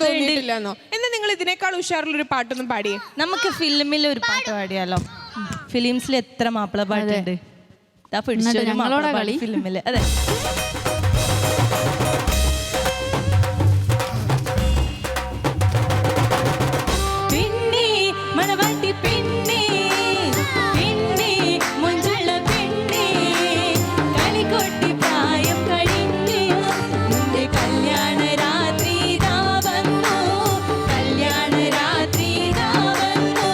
തോന്നിയിട്ടില്ലെന്നോ? എന്നാ നിങ്ങൾ ഇതിനേക്കാൾ ഉഷാറിലൊരു പാട്ടൊന്നും പാടിയേ. നമുക്ക് ഫിലിമിൽ ഒരു പാട്ട് പാടിയാലോ? ഫിലിംസിൽ എത്ര മാപ്പിള പാട്ടുണ്ട്. ഞങ്ങളോടാ കളി ഫിലിമില്. അതെ, പെണ്ണേ മണവാട്ടി പെണ്ണേ, പെണ്ണേ മുഞ്ചുള്ള പെണ്ണേ, കളികൊട്ടി പ്രായം കഴിഞ്ഞ് നിന്റെ കല്യാണ രാത്രി ഇതാ വന്നു, കല്യാണ രാത്രി ഇതാ വന്നു.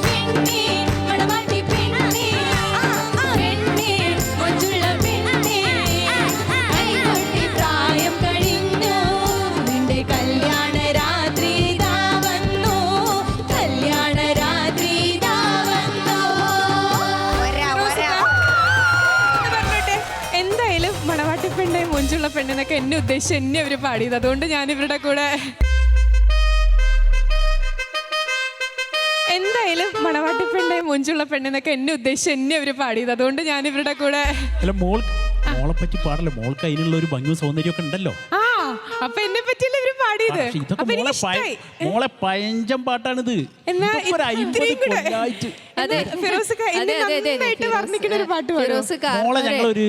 പെണ്ണേ മണവാട്ടി പെണ്ണേ, പെണ്ണേ മുഞ്ചുള്ള പെണ്ണേ, പെണ്ണെ മൊഞ്ചുള്ള പെണ്ണെന്നൊക്കെ എന്നെ ഉദ്ദേശിച്ച് എന്നെ അവര് പാടിയത്. അതുകൊണ്ട് ഞാൻ ഇവരുടെ കൂടെ എന്തായാലും മണവാട്ടി പെണ്ണെ മൊഞ്ചുള്ള പെണ്ണെന്നൊക്കെ എന്നെ ഉദ്ദേശിച്ച് എന്നെ അവര് പാടിയത്. അതുകൊണ്ട് ഞാൻ ഇവരുടെ കൂടെ അല്ല മോളെ പറ്റി പാടല്ലേ, മോൾക്ക് അതിനുള്ള ഒരു ഭംഗിയും സൗന്ദര്യമൊക്കെ ഉണ്ടല്ലോ. ആ അപ്പൊ എന്നെ പറ്റിയല്ലേ ഇവര് പാടിയത്. പക്ഷേ ഇതൊക്കെ അപ്പൊ എനിക്ക് ഇഷ്ടായി. മോളെ പഴഞ്ചൻ പാട്ടാണിത്. എന്നാ ഇതൊക്കെ ഒരു 50 ഇത്രയും കൂടെ. കൊല്ലായിട്ട്. ഫിറോസ്ക്ക എന്നെ നന്നായിട്ട് വർണ്ണിക്കുന്ന ഒരു പാട്ട് പാടുമോ? മോളെ ഞങ്ങളൊരു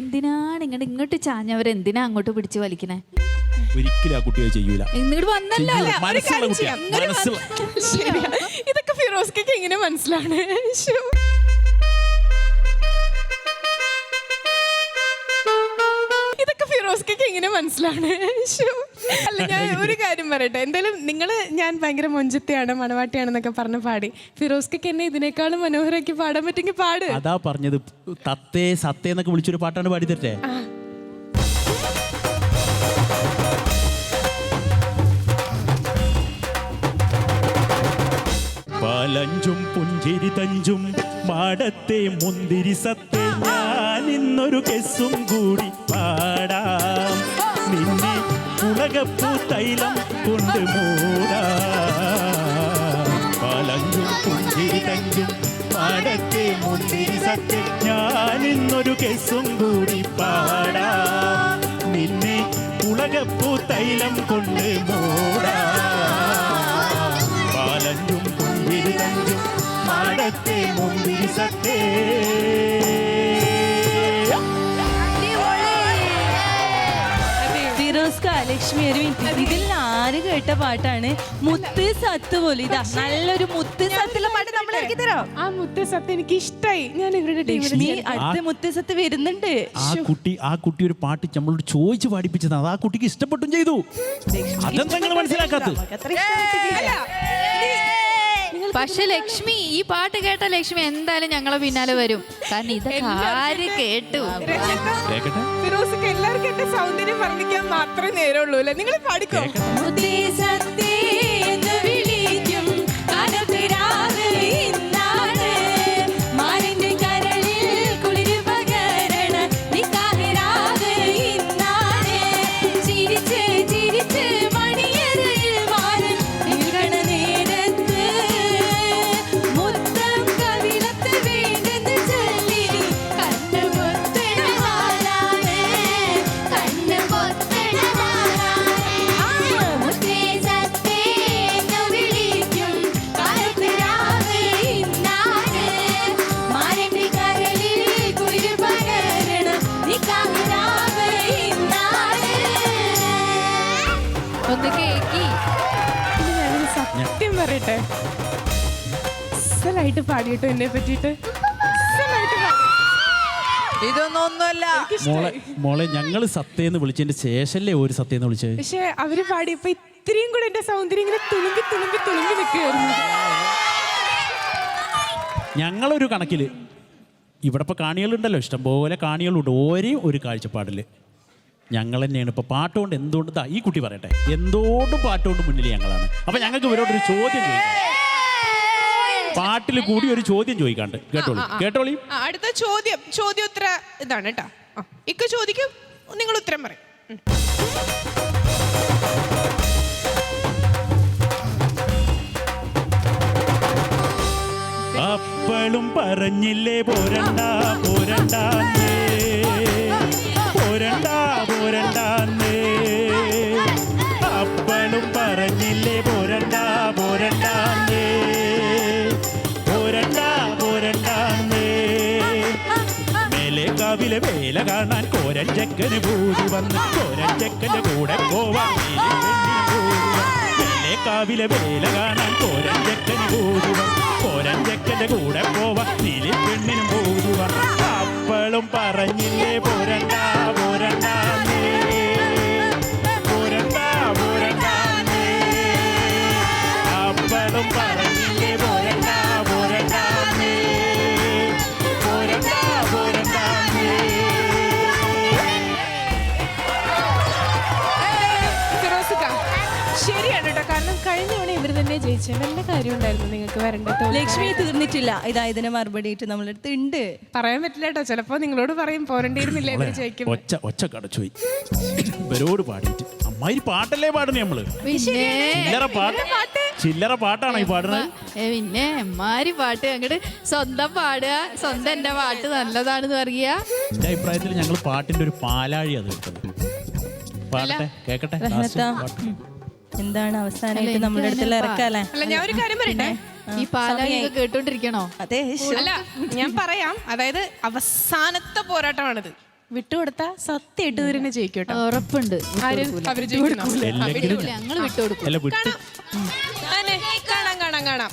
എന്തിനാണ് ഇങ്ങോട്ട് ചാഞ്ഞവരെന്തിനാ അങ്ങോട്ട് പിടിച്ച് വലിക്കണേ? ഒരിക്കലും ആ കുട്ടിയെ ചെയ്യൂല. ഇങ്ങോട്ട് വന്നല്ലോ. ചെയ്യൂല. മനസ്സുള്ള കുട്ടിയാ, മനസ്സുള്ള. ശരിയാ. ഇതൊക്കെ ഫിറോസ്ക്കൊക്കെ എങ്ങനെ മനസ്സിലാണ്? ശ്ശോ. ഇതൊക്കെ ഫിറോസ്ക്കൊക്കെ എങ്ങനെ മനസ്സിലാണ്? ശ്ശോ. അല്ല ഞാൻ ഒരു കാര്യം പറയട്ടെ. എന്തായാലും നിങ്ങള് ഞാൻ ഭയങ്കര മൊഞ്ചത്തെയാണ് മണവാട്ടിയാണെന്നൊക്കെ പറഞ്ഞ് പാടി. ഫിറോസ്ക്കൊക്കെ എന്നെ ഇതിനേക്കാളും മനോഹരമാക്കി പാടാൻ പറ്റുമെങ്കിൽ പാട്. അതാ പറഞ്ഞത്, തത്തേ സത്തേ എന്നൊക്കെ വിളിച്ചൊരു പാട്ടാണ് പാടി തരട്ടെ. പാലഞ്ചും പുഞ്ചിരി തഞ്ചും മാടത്തെ മുന്തിരി സത്തേ, ഞാൻ ഇന്നൊരു കെസ്സും കൂടി പാടാം. നിന്നെ ഉലകപ്പൂ തൈലം കൊണ്ട് മൂടാം. പാലഞ്ചും പുഞ്ചിരി തഞ്ചും മാടത്തെ മുന്തിരി സത്തേ, ഞാൻ ഇന്നൊരു കെസ്സും കൂടി പാടാം. നിന്നെ ഉലകപ്പൂ തൈലം കൊണ്ട് മൂടാം. പാലഞ്ചും മാടത്തെ മുന്തിരി സത്തേ. ഫിറോസ്ക, ലക്ഷ്മി ഒരു മിനിറ്റ്. ഇതിൽ ആര് കേട്ട പാട്ടാണ്? മുത്ത് സത്ത് പോലെ. ഇതാ നല്ലൊരു മുത്ത് സത്തുള്ള പാട്ട് നമ്മൾ ഇറക്കി തരാം. ആ മുത്ത സത്യം എനിക്ക് ഇഷ്ടായി. ഞാൻ ഇവരുടെ ലക്ഷ്മി അടുത്ത മുത്ത് സത്ത് വരുന്നുണ്ട്. ആ കുട്ടി ഒരു പാട്ട് നമ്മളോട് ചോദിച്ചു പാടിപ്പിച്ചത്. അത് ആ കുട്ടിക്ക് ഇഷ്ടപ്പെട്ടും ചെയ്തു. അതെന്താ നിങ്ങൾ മനസ്സിലാക്കാത്തത്? പക്ഷെ ലക്ഷ്മി, ഈ പാട്ട് കേട്ട ലക്ഷ്മി എന്തായാലും ഞങ്ങളെ പിന്നാലെ വരും. കാരണം ഇതൊക്കെ ആര് കേട്ടു? ഫിറോസ്ക്ക് എല്ലാവർക്കും എന്റെ സൗന്ദര്യം വർണ്ണിക്കാൻ മാത്രമേ നേരമുള്ളൂ അല്ലേ? നിങ്ങൾ പാടിക്കോ. മുത്തേ സത്തേ എന്ന് വിളിക്കും കനപ്പിരാവ് ഇന്നാണ്. മാറിന്റെ കരളിൽ കുളിര് പകരണ നിക്കാഹിരാവ് ഇന്നാണ്. ചിരിച്ച് ചിരിച്ച് മണിയറയിൽ മാറും നിൽക്കണ നേരത്ത് മുത്തം കവിളത്ത് വീണ്ടെന്ന് ചൊല്ലി കണ്ണ് പൊത്തണവാനാണ്. കണ്ണ് പൊത്തണവാനാണ്. മുത്തേ സത്തേ എന്ന് വിളിക്കും കനപ്പിരാവ് ഇന്നാണ്. മാറിന്റെ കരളിൽ കുളിര് പകരണ നിക്കാഹിരാവ് ഇന്നാണ്. ഒന്ന് കേക്കി. ഇനി ഞാനൊരു സത്യം പറയട്ടെ. അസലായിട്ട് പാടിയിട്ടോ എന്നെ പറ്റിയിട്ട്. അസലായിട്ട് പാടി. ഇതൊന്നൊന്നുമല്ല. മോളെ ഞങ്ങള് സത്തേന്ന് വിളിച്ചതിന്റെ ശേഷല്ലേ ഒരു സത്തേന്ന് വിളിച്ചത്. പക്ഷെ അവര് പാടിയപ്പോ ഇത്രയും കൂടെ എന്റെ സൗന്ദര്യം ഇങ്ങനെ തുളുമ്പി തുളുമ്പി തുളുമ്പി നിൽക്കുകയായിരുന്നു. ഞങ്ങളൊരു കണക്കില് ഇവിടെ ഇപ്പൊ കാണികളുണ്ടല്ലോ, ഇഷ്ടംപോലെ കാണികളുണ്ട്. ഒരു കാഴ്ചപ്പാടില് ഞങ്ങൾ തന്നെയാണ് ഇപ്പൊ പാട്ടുകൊണ്ട് എന്തുകൊണ്ട് ഈ കുട്ടി പറയട്ടെ, എന്തുകൊണ്ടും പാട്ടുകൊണ്ട് മുന്നിൽ ഞങ്ങളാണ്. അപ്പൊ ഞങ്ങൾക്ക് ഇവരോടൊരു ചോദ്യം ചോദിക്കാം. പാട്ടിൽ കൂടി ഒരു ചോദ്യം ചോദിക്കാണ്ട്. കേട്ടോളി. അടുത്ത ചോദ്യോത്തര ഇതാണ് കേട്ടോ. ഇക്ക ചോദിക്കും, നിങ്ങൾ ഉത്തരം പറയും. അപ്പളും പറഞ്ഞില്ലേ പോരണ്ട പോരണ്ടാന്നേ, പോരണ്ട പോരണ്ടാന്നേ. അപ്പളും പറഞ്ഞില്ലേ പോരണ്ട പോരണ്ടാന്നേ, പോരണ്ട പോരണ്ടാന്നേ. മേലെ കാവിലെ വേല കാണാൻ കോരഞ്ചക്കന് പൂതി വന്ന്, കോരഞ്ചക്കന്റെ കൂടെ പോവാൻ മേലെ കാവിലെ വേല കാണാൻ കോരഞ്ചക്കന് പൂതി വന്ന്, കോരഞ്ചക്കന്റെ കൂടെ പോവാൻ നീലി പെണ്ണിനും പൂതി വന്ന്. അപ്പളും പറഞ്ഞില്ലേ പോരണ്ട പോരണ്ടാന്നേ, പോരണ്ട പോരണ്ടാന്നേ. അപ്പളും പറഞ്ഞില്ലേ പോരണ്ട പോരണ്ടാന്നേ, പോരണ്ട പോരണ്ടാന്നേ. ഫിറോസ്ക്ക, ശരിയാണ് കേട്ടോ. കാരണം കഴിഞ്ഞ തവണ ഇവർ തന്നെ ജയിച്ചു. ചോദിച്ചേ വല്ല കാര്യം ഉണ്ടായിരുന്നു നിങ്ങൾക്ക് വരേണ്ടത്? ലക്ഷ്മി തീർന്നിട്ടില്ല. ഇതാ ഇതിന് മറുപടി ആയിട്ട് നമ്മളടുത്ത് ഉണ്ട്. പറയാൻ പറ്റില്ല കേട്ടോ, ചിലപ്പോ നിങ്ങളോട് പറയും പോരണ്ടിരുന്നില്ല എന്ന് ചോദിക്കും. ഒച്ച കടച്ചുപോയി ഇവരോട് പാടിയിട്ട്. അമ്മായി പാട്ടല്ലേ പാടുന്നേ നമ്മള്? ചില്ലറ പാട്ടാണ് ഈ പാടുന്നത്. പിന്നെ എമ്മാരി പാട്ട് അങ്ങോട്ട് സ്വന്തം പാടുക, സ്വന്തം എന്റെ പാട്ട് നല്ലതാണെന്ന് പറയാ. എന്റെ അഭിപ്രായത്തിൽ ഞങ്ങൾ പാട്ടിന്റെ ഒരു പാലാഴി അത് എടുത്തത്. പാടട്ടെ, കേക്കട്ടെ. എന്താണ് അവസാനമായിട്ട് നമ്മുടെ അടുത്തുള്ള ഇറക്കാല്ലേ? അല്ല ഞാൻ ഒരു കാര്യം പറയട്ടെ, ഈ പാലാഴി കേട്ടോണ്ടിരിക്കണോ? അതെ, അല്ല ഞാൻ പറയാം. അതായത് അവസാനത്തെ പോരാട്ടമാണിത്. വിട്ടുകൊടുത്ത സത്യമായിട്ട് ഇതിനെ ജയിക്കട്ടോ. ഉറപ്പുണ്ട്. അവര് ജയിക്കണം. ഞങ്ങള് വിട്ടുകൊടുക്കും. അല്ല വിട്ട് കാണാം.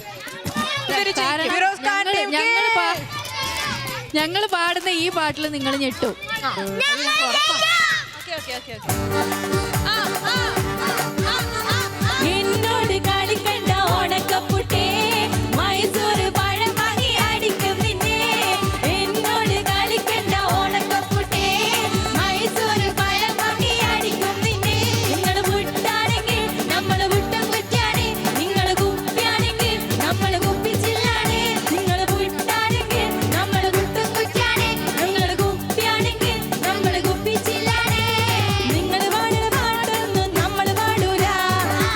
ഞങ്ങള് പാടുന്ന ഈ പാട്ടിൽ നിങ്ങൾ ഞെട്ടും. എന്നോട് കളിക്കണ്ട ഓണക്കപ്പുട്ടേ, മൈസൂർ പഴം വാങ്ങി അടിക്കും നിന്നെ. എന്നോട് കളിക്കണ്ട ഓണക്കപ്പുട്ടേ, മൈസൂർ പഴം വാങ്ങി അടിക്കും നിന്നെ. നിങ്ങള് വിട്ടാണെങ്കിൽ നമ്മള് വിട്ടും കുറ്റാണ്, നിങ്ങള് കുപ്പിയാണെങ്കിൽ നമ്മള് കുപ്പിച്ചില്ലാണ്. നിങ്ങള് വിട്ടാണെങ്കിൽ നമ്മള് വിട്ടും കുറ്റാണ്, നിങ്ങള് കുപ്പിയാണെങ്കിൽ നമ്മള് കുപ്പിച്ചില്ലാണ്. നിങ്ങള് പാടുന്ന പാട്ടൊന്നും നമ്മള് പാടൂല,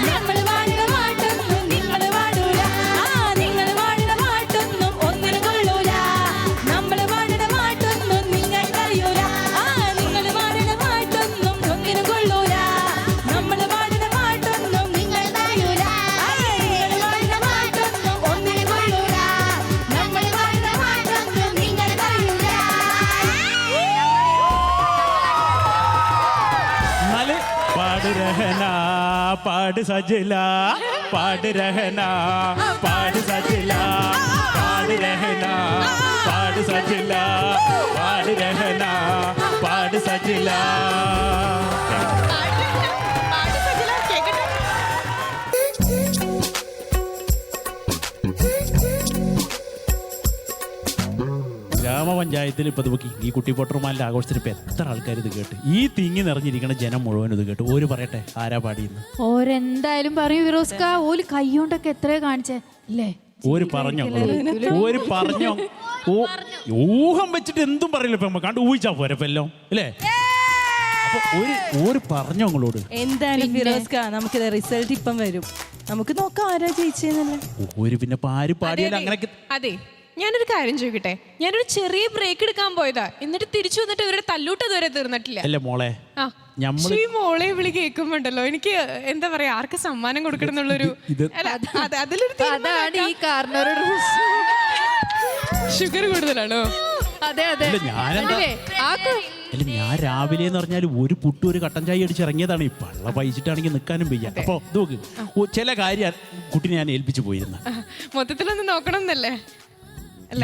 നമ്മള് പാടുന്ന പാട്ടൊന്നും നിങ്ങള് പാടൂല. നിങ്ങള് പാടുന്ന പാട്ടൊന്നും ഒന്നിനും കൊള്ളൂല, നമ്മള് പാടുന്ന പാട്ടൊന്നും നിങ്ങൾക്കറിയൂല. നിങ്ങള് പാടുന്ന പാട്ടൊന്നും ഒന്നിനും കൊള്ളൂല, നമ്മള് പാടുന്ന പാട്ടൊന്നും നിങ്ങൾക്കറിയൂല. നിങ്ങള് പാടുന്ന പാട്ടൊന്നും ഒന്നിനും കൊള്ളൂല, നമ്മള് പാടുന്ന പാട്ടൊന്നും നിങ്ങൾക്കറിയൂല. എന്നാല് പാട് രഹന പാട് സജില, പാട് രഹന പാട് സജില, പാട് രഹന പാട് സജില, പാട് രഹന പാട് സജില. ഗ്രാമപഞ്ചായത്തിൽ ഇപ്പൊ നോക്കി ഈ കുട്ടിപ്പൊട്ടർമാലിന്റെ ആഘോഷത്തിന് ഇപ്പൊ എത്ര ആൾക്കാർ ഇത് കേട്ട്, ഈ തിങ്ങി നിറഞ്ഞിരിക്കുന്ന ജനം മുഴുവൻ ഇത് കേട്ട്. ഓര് പറയട്ടെ ആരാ പാടിയെന്ന്? ഓരെന്തായാലും പറയും ഫിറോസ്ക. ഓല് കൈകൊണ്ടൊക്കെ എത്രയോ കാണിച്ചേ അല്ലേ? ഓര് പറഞ്ഞോ? ഓര് പറഞ്ഞോ? ഊഹം വെച്ചിട്ട് എന്തും പറയില്ല. ഇപ്പൊ കണ്ട് ഊഹിച്ചാ പോരെ ഇപ്പൊ എല്ലാം അല്ലേ? അപ്പൊ ഓര് പറഞ്ഞോ നിങ്ങളോട്? എന്താണ് ഫിറോസ്ക, നമുക്കിത് റിസൾട്ട് ഇപ്പം വരും, നമുക്ക് നോക്കാം ആരാ ജയിച്ചെന്നല്ലേ. ഓര് പിന്നെ ആര് പാടിയാലും അങ്ങനെയൊക്കെ. അതെ, ഞാനൊരു കാര്യം ചോദിക്കട്ടെ. ഞാനൊരു ചെറിയ ബ്രേക്ക് എടുക്കാൻ പോയതാ, എന്നിട്ട് തിരിച്ചു വന്നിട്ട് ഇവരുടെ തല്ലൂട്ട് ഇതുവരെ തീർന്നിട്ടില്ല. അല്ലേ മോളെ? പക്ഷേ ഈ മോളെ വിളി കേൾക്കുമ്പോണ്ടല്ലോ എനിക്ക് എന്താ പറയാ, ആർക്ക് സമ്മാനം കൊടുക്കണം എന്നുള്ളൊരു അതിലൊരു അതാണ് ഈ കാരണവരോട് ഷുഗർ കൂടുതലാണോ? അതെ അതെ. അല്ല ഞാൻ രാവിലെ എന്ന് പറഞ്ഞാൽ ഒരു പുട്ട് ഒരു കട്ടൻ ചായ അടിച്ച് ഇറങ്ങിയതാണ്. ഈ പള്ള പൈച്ചിട്ടാണെങ്കിൽ നിൽക്കാനും വയ്യ. അപ്പൊ നോക്ക്, ചില കാര്യം കുട്ടിനെ ഞാൻ ഏൽപ്പിച്ചു പോയിരുന്ന. മൊത്തത്തിലൊന്ന് നോക്കണം എന്നല്ലേ?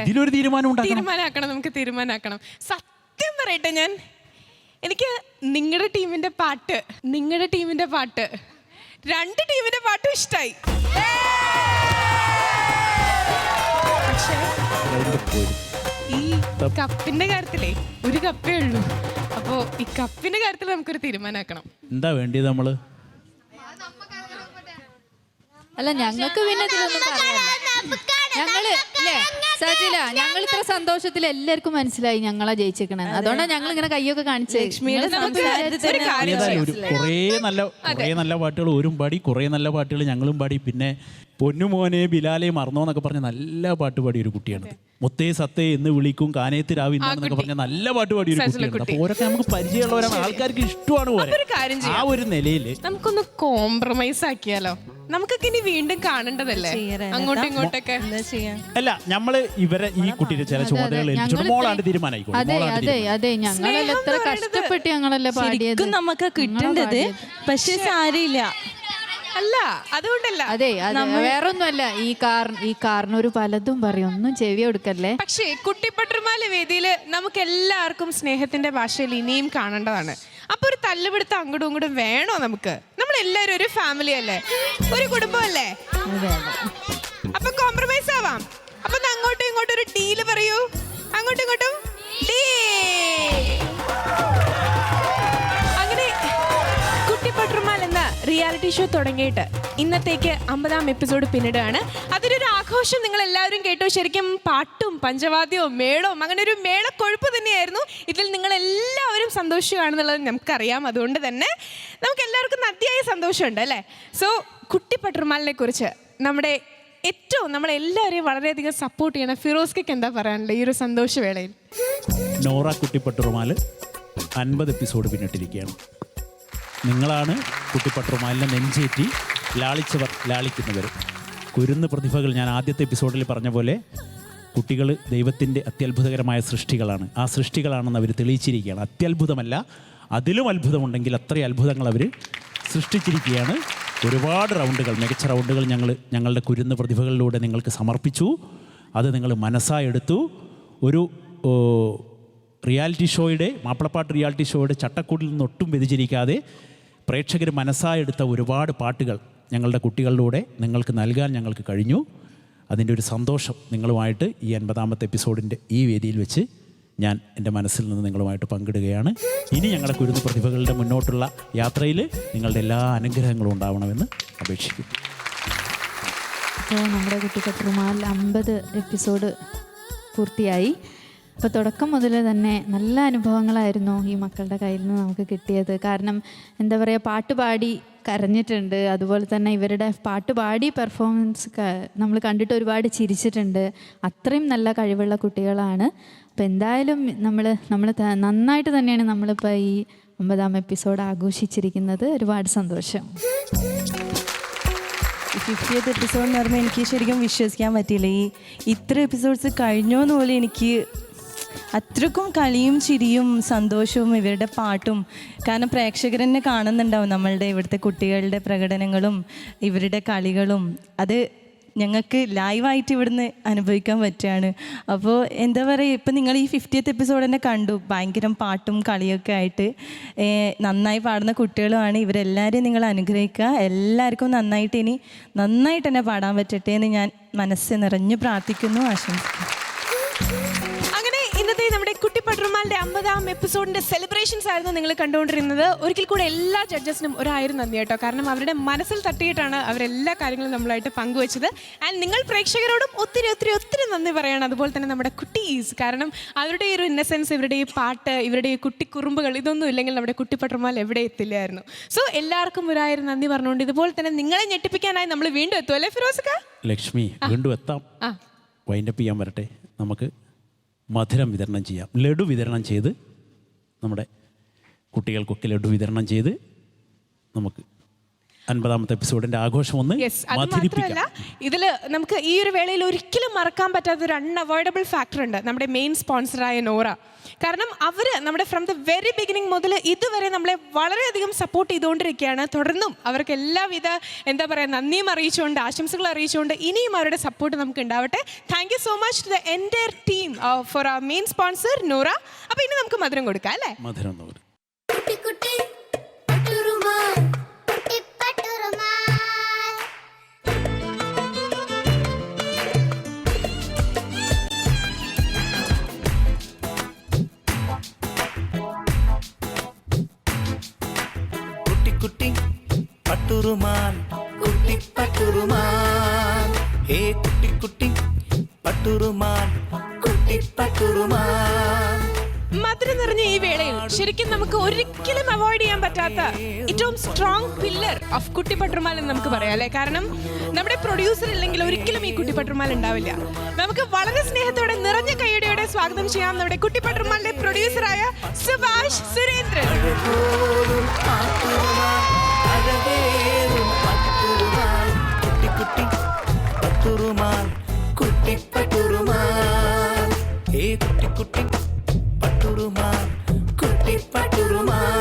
ഇതിലൊരു തീരുമാനമാക്കണം, നമുക്ക് തീരുമാനമാക്കണം. സത്യം പറയട്ടെ, എനിക്ക് നിങ്ങളുടെ ടീമിന്റെ പാട്ട് രണ്ട് ടീമിന്റെ പാട്ടും ഇഷ്ടായി. പക്ഷേ ഈ കപ്പിന്റെ കാര്യത്തിലേ ഒരു കപ്പേ ഉള്ളൂ. അപ്പോ ഈ കപ്പിന്റെ കാര്യത്തിൽ നമുക്കൊരു തീരുമാനമാക്കണം. എന്താ വേണ്ടിയത് നമ്മള്? അല്ല ഞങ്ങൾക്ക് പിന്നെ ഇതിലൊന്നും പറയാനില്ല. ഞങ്ങള് അല്ലേ സജില, ഞങ്ങൾ ഇത്ര സന്തോഷത്തിൽ എല്ലാവർക്കും മനസ്സിലായി ഞങ്ങളാ ജയിച്ചേക്കണെന്ന്. അതുകൊണ്ടാണ് ഞങ്ങൾ ഇങ്ങനെ കയ്യൊക്കെ കാണിച്ചത്. കുറേ നല്ല പാട്ടുകൾ ഓരും പാടി, കുറേ നല്ല പാട്ടുകൾ ഞങ്ങളും പാടി. പിന്നെ പൊന്നുമോനെ ബിലാലെ മറന്നോ എന്നൊക്കെ പറഞ്ഞ നല്ല പാട്ട് പാടിയ ഒരു കുട്ടിയാണ്. മുത്തേ സത്തേ എന്ന് വിളിക്കും കാനേത്ത് രാവിന്നൊക്കെ പറഞ്ഞ നല്ല പാട്ട് പാടിയ ഒരു കുട്ടിയാണ്. അപ്പൊ ഓരൊക്കെ നമുക്ക് പരിചയമുള്ളവരാണ്, ആൾക്കാർക്ക് ഇഷ്ടമാണ്. ആ ഒരു നിലയില് നമുക്കൊന്ന് കോംപ്രമൈസ് ആക്കിയാലോ? നമുക്കൊക്കെ ഇനി വീണ്ടും കാണേണ്ടതല്ലേ അങ്ങോട്ടും ഇങ്ങോട്ടൊക്കെ? അല്ല നമ്മള് ഇവരെ ഈ കുട്ടിയുടെ ചില ചുമതലകൾ ഏൽപ്പിച്ചിട്ട് മോളാണ്ട് തീരുമാനമായിക്കോട്ടെ. അതെ അതെ അതെ, ഞങ്ങളെല്ലാം എത്ര കഷ്ടപ്പെട്ട് ഞങ്ങളല്ലേ പാടിയത്. നമുക്ക് കിട്ടേണ്ടത്, പക്ഷെ സാരിയില്ല. അല്ല അതുകൊണ്ടല്ല, അതെ വേറൊന്നുമല്ല. ഈ കാറിനൊരു പലതും പറയും, ഒന്നും ചെവി കൊടുക്കല്ലേ. പക്ഷേ കുട്ടിപ്പട്ടർമാല വേദിയില് നമുക്ക് എല്ലാവർക്കും സ്നേഹത്തിന്റെ ഭാഷയിൽ ഇനിയും കാണേണ്ടതാണ്. അപ്പൊ ഒരു തല്ലുപിടുത്തം അങ്ങോട്ടും ഇങ്ങോട്ടും വേണോ? നമുക്ക് നമ്മളെല്ലാരും ഒരു ഫാമിലി അല്ലേ, ഒരു കുടുംബമല്ലേ? അപ്പൊ കോംപ്രമൈസ് ആവാം. അപ്പൊ അങ്ങോട്ടും ഇങ്ങോട്ടും ഒരു ഡീല് പറയൂ. അങ്ങോട്ടും ഇങ്ങോട്ടും അങ്ങനെ കുട്ടിപ്പട്ടർമാൽ എന്ന റിയാലിറ്റി ഷോ തുടങ്ങിയിട്ട് ഇന്നത്തേക്ക് 50-ാം എപ്പിസോഡ് പിന്നിടുകയാണ്. അതിലൊരു ആഘോഷം നിങ്ങൾ എല്ലാവരും കേട്ടോ. ശരിക്കും പാട്ടും പഞ്ചവാദ്യവും മേളവും അങ്ങനെ ഒരു മേളക്കൊഴുപ്പ് തന്നെയായിരുന്നു. ഇതിൽ നിങ്ങൾ എല്ലാവരും സന്തോഷിക്കുകയാണെന്നുള്ളത് നമുക്കറിയാം. അതുകൊണ്ട് തന്നെ നമുക്ക് എല്ലാവർക്കും അതിയായ സന്തോഷമുണ്ട് അല്ലേ? സോ കുട്ടി പട്ടുറുമാലിനെ കുറിച്ച് നമ്മളെല്ലാവരെയും വളരെയധികം സപ്പോർട്ട് ചെയ്യണം. ഫിറോസ്ക്ക് എന്താ പറയാനുള്ളത് ഈ ഒരു സന്തോഷവേളയിൽ? നോറ കുട്ടി പട്ടുറുമാൽ 50 എപ്പിസോഡ് പിന്നിട്ടിരിക്കുകയാണ്. നിങ്ങളാണ് കുട്ടി പട്ടുറുമാലിനെ നെഞ്ചേറ്റി ലാളിച്ചവർ ലാളിക്കുന്നവർ. കുരുന്ന് പ്രതിഭകൾ, ഞാൻ ആദ്യത്തെ എപ്പിസോഡിൽ പറഞ്ഞ പോലെ കുട്ടികൾ ദൈവത്തിൻ്റെ അത്യത്ഭുതകരമായ സൃഷ്ടികളാണ്. ആ സൃഷ്ടികളാണെന്ന് അവർ തെളിയിച്ചിരിക്കുകയാണ്. അത്യത്ഭുതമല്ല, അതിലും അത്ഭുതമുണ്ടെങ്കിൽ അത്രയും അത്ഭുതങ്ങൾ അവർ സൃഷ്ടിച്ചിരിക്കുകയാണ്. ഒരുപാട് റൗണ്ടുകൾ, മികച്ച റൗണ്ടുകൾ ഞങ്ങളുടെ കുരുന്ന് പ്രതിഭകളിലൂടെ നിങ്ങൾക്ക് സമർപ്പിച്ചു. അത് നിങ്ങൾ മനസ്സായെടുത്തു. ഒരു റിയാലിറ്റി ഷോയുടെ, മാപ്പിളപ്പാട്ട് റിയാലിറ്റി ഷോയുടെ ചട്ടക്കൂടിൽ നിന്ന് ഒട്ടും വ്യതിചരിക്കാതെ പ്രേക്ഷകർ മനസ്സായെടുത്ത ഒരുപാട് പാട്ടുകൾ ഞങ്ങളുടെ കുട്ടികളിലൂടെ നിങ്ങൾക്ക് നൽകാൻ ഞങ്ങൾക്ക് കഴിഞ്ഞു. അതിൻ്റെ ഒരു സന്തോഷം നിങ്ങളുമായിട്ട് ഈ 50-ാമത്തെ എപ്പിസോഡിൻ്റെ ഈ വേദിയിൽ വെച്ച് ഞാൻ എൻ്റെ മനസ്സിൽ നിന്ന് നിങ്ങളുമായിട്ട് പങ്കിടുകയാണ്. ഇനി ഞങ്ങളുടെ കുരുന്ന് പ്രതിഭകളുടെ മുന്നോട്ടുള്ള യാത്രയിൽ നിങ്ങളുടെ എല്ലാ അനുഗ്രഹങ്ങളും ഉണ്ടാവണമെന്ന് അപേക്ഷിക്കുന്നു. അപ്പോൾ നമ്മുടെ കുട്ടി പട്ടുറുമാൽ 50 എപ്പിസോഡ് പൂർത്തിയായി. അപ്പോൾ തുടക്കം മുതൽ തന്നെ നല്ല അനുഭവങ്ങളായിരുന്നു ഈ മക്കളുടെ കയ്യിൽ നിന്ന് നമുക്ക് കിട്ടിയത്. കാരണം എന്താ പറയുക, പാട്ടുപാടി കരഞ്ഞിട്ടുണ്ട്, അതുപോലെ തന്നെ ഇവരുടെ പാട്ടുപാടി പെർഫോമൻസ് നമ്മൾ കണ്ടിട്ട് ഒരുപാട് ചിരിച്ചിട്ടുണ്ട്. അത്രയും നല്ല കഴിവുള്ള കുട്ടികളാണ്. അപ്പോൾ എന്തായാലും നമ്മൾ നന്നായിട്ട് തന്നെയാണ് നമ്മളിപ്പോൾ ഈ 50-ാം എപ്പിസോഡ് ആഘോഷിച്ചിരിക്കുന്നത്. ഒരുപാട് സന്തോഷം. 50th എപ്പിസോഡ് എന്ന് പറയുമ്പോൾ എനിക്ക് ശരിക്കും വിശ്വസിക്കാൻ പറ്റിയില്ല. ഇത്ര എപ്പിസോഡ്സ് കഴിഞ്ഞോന്ന് പോലെ എനിക്ക് അത്രക്കും കളിയും ചിരിയും സന്തോഷവും ഇവരുടെ പാട്ടും. കാരണം പ്രേക്ഷകർ തന്നെ കാണുന്നുണ്ടാവും നമ്മളുടെ ഇവിടുത്തെ കുട്ടികളുടെ പ്രകടനങ്ങളും ഇവരുടെ കളികളും. അത് ഞങ്ങൾക്ക് ലൈവായിട്ട് ഇവിടുന്ന് അനുഭവിക്കാൻ പറ്റുകയാണ്. അപ്പോൾ എന്താ പറയുക, ഇപ്പം നിങ്ങൾ ഈ 50th എപ്പിസോഡ് തന്നെ കണ്ടു. ഭയങ്കര പാട്ടും കളിയൊക്കെ ആയിട്ട് നന്നായി പാടുന്ന കുട്ടികളുമാണ്. ഇവരെല്ലാവരെയും നിങ്ങൾ അനുഗ്രഹിക്കുക. എല്ലാവർക്കും നന്നായിട്ട് തന്നെ പാടാൻ പറ്റട്ടെ എന്ന് ഞാൻ മനസ്സ് നിറഞ്ഞു പ്രാർത്ഥിക്കുന്നു, ആശംസിക്കുന്നു. ഇന്നത്തെ നമ്മുടെ കുട്ടി പട്ടുറുമാലിന്റെ 50-ാം എപ്പിസോഡിന്റെ സെലിബ്രേഷൻസ് ആയിരുന്നു നിങ്ങൾ കണ്ടുകൊണ്ടിരുന്നത്. ഒരിക്കൽ കൂടെ എല്ലാ ജഡ്ജസിനും 1000 നന്ദി കേട്ടോ. കാരണം അവരുടെ മനസ്സിൽ തട്ടിയിട്ടാണ് അവരെല്ലാ കാര്യങ്ങളും നമ്മളായിട്ട് പങ്കുവെച്ചത്. ആൻഡ് നിങ്ങൾ പ്രേക്ഷകരോടും ഒത്തിരി നന്ദി പറയണം. അതുപോലെ തന്നെ നമ്മുടെ കുട്ടീസ്, കാരണം അവരുടെ ഈ ഒരു ഇന്നസെൻസ്, ഇവരുടെ ഈ പാട്ട്, ഇവരുടെ ഈ കുട്ടിക്കുറുമ്പുകൾ, ഇതൊന്നും ഇല്ലെങ്കിൽ നമ്മുടെ കുട്ടി പട്ടുറുമാൽ എവിടെ എത്തില്ലായിരുന്നു. സോ എല്ലാവർക്കും 1000 നന്ദി പറഞ്ഞുകൊണ്ട് ഇതുപോലെ തന്നെ നിങ്ങളെ ഞെട്ടിപ്പിക്കാനായി നമ്മൾ വീണ്ടും എത്തും അല്ലേ ഫിറോസ്ക്ക? ലക്ഷ്മി, വീണ്ടും എത്താം. വൈൻഡപ്പ് ചെയ്യാൻ വരട്ടെ. നമുക്ക് മധുരം വിതരണം ചെയ്യാം. ലഡു വിതരണം ചെയ്ത് നമ്മുടെ കുട്ടികൾക്കൊക്കെ ലഡു വിതരണം ചെയ്ത് നമുക്ക് 50-ാമത്തെ എപ്പിസോഡിന്റെ ആഘോഷം ഒന്ന് മധുരിപ്പിക്കാം. ഇതിൽ നമുക്ക് ഈ ഒരു വേളയിൽ ഒരിക്കലും മറക്കാൻ പറ്റാത്ത ഒരു അൺഅവോയ്ഡബിൾ ഫാക്ടർ ഉണ്ട്, നമ്മുടെ മെയിൻ സ്പോൺസറായ നോറ. കാരണം അവർ നമ്മുടെ ഫ്രം ദ വെരി ബിഗിനിങ് മുതൽ ഇതുവരെ നമ്മളെ വളരെയധികം സപ്പോർട്ട് ചെയ്തുകൊണ്ടിരിക്കുകയാണ്. തുടർന്നും അവർക്ക് എല്ലാവിധ എന്താ പറയുക നന്ദിയും അറിയിച്ചുകൊണ്ട്, ആശംസകൾ അറിയിച്ചുകൊണ്ട് ഇനിയും അവരുടെ സപ്പോർട്ട് നമുക്ക് ഉണ്ടാവട്ടെ. Thank you so much to the entire team for our main sponsor നോറ. അപ്പോൾ ഇനി നമുക്ക് മധുരം കൊടുക്കാം അല്ലേ? മധുരം പട്ടുറുമാൽ, കുട്ടി പട്ടുറുമാൽ, ഹേ കുട്ടി കുട്ടി പട്ടുറുമാൽ, കുട്ടി പട്ടുറുമാൽ. മധുരം നിറഞ്ഞ ഈ വേളയിൽ ശരിക്കും നമുക്ക് ഒരിക്കലും അവോയ്ഡ് ചെയ്യാൻ പറ്റാത്ത ഏറ്റവും സ്ട്രോങ് പില്ലർ ഓഫ് കുട്ടി പട്ടുറുമാൽ എന്ന് നമുക്ക് പറയാം അല്ലേ? കാരണം നമ്മുടെ പ്രൊഡ്യൂസർ ഇല്ലെങ്കിൽ ഒരിക്കലും ഈ കുട്ടി പട്ടുറുമാൽ ഉണ്ടാവില്ല. നമുക്ക് വളരെ സ്നേഹത്തോടെ നിറഞ്ഞ കൈയോടെ സ്വാഗതം ചെയ്യാം നമ്മുടെ കുട്ടി പട്ടുറുമാലിന്റെ പ്രൊഡ്യൂസറായ സുഭാഷ് സുരേന്ദ്രൻ. കുട്ടി കുട്ടി പട്ടുറുമാൽ, കുട്ടി പട്ടുറുമാൽ, ഹേ കുട്ടി കുട്ടി പട്ടുറുമാൽ, കുട്ടി പട്ടുറുമാൽ.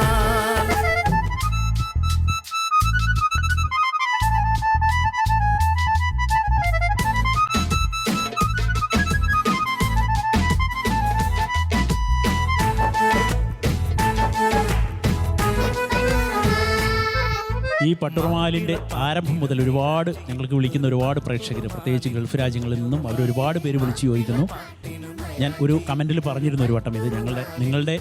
ഈ പട്ടുറുമാലിൻ്റെ ആരംഭം മുതൽ ഒരുപാട് ഞങ്ങൾക്ക് വിളിക്കുന്ന ഒരുപാട് പ്രേക്ഷകർ, പ്രത്യേകിച്ച് ഗൾഫ് രാജ്യങ്ങളിൽ നിന്നും അവർ ഒരുപാട് പേര് വിളിച്ചു ചോദിക്കുന്നു. ഞാൻ ഒരു കമൻറ്റിൽ പറഞ്ഞിരുന്നു ഒരു വട്ടം, ഇത് നിങ്ങളുടെ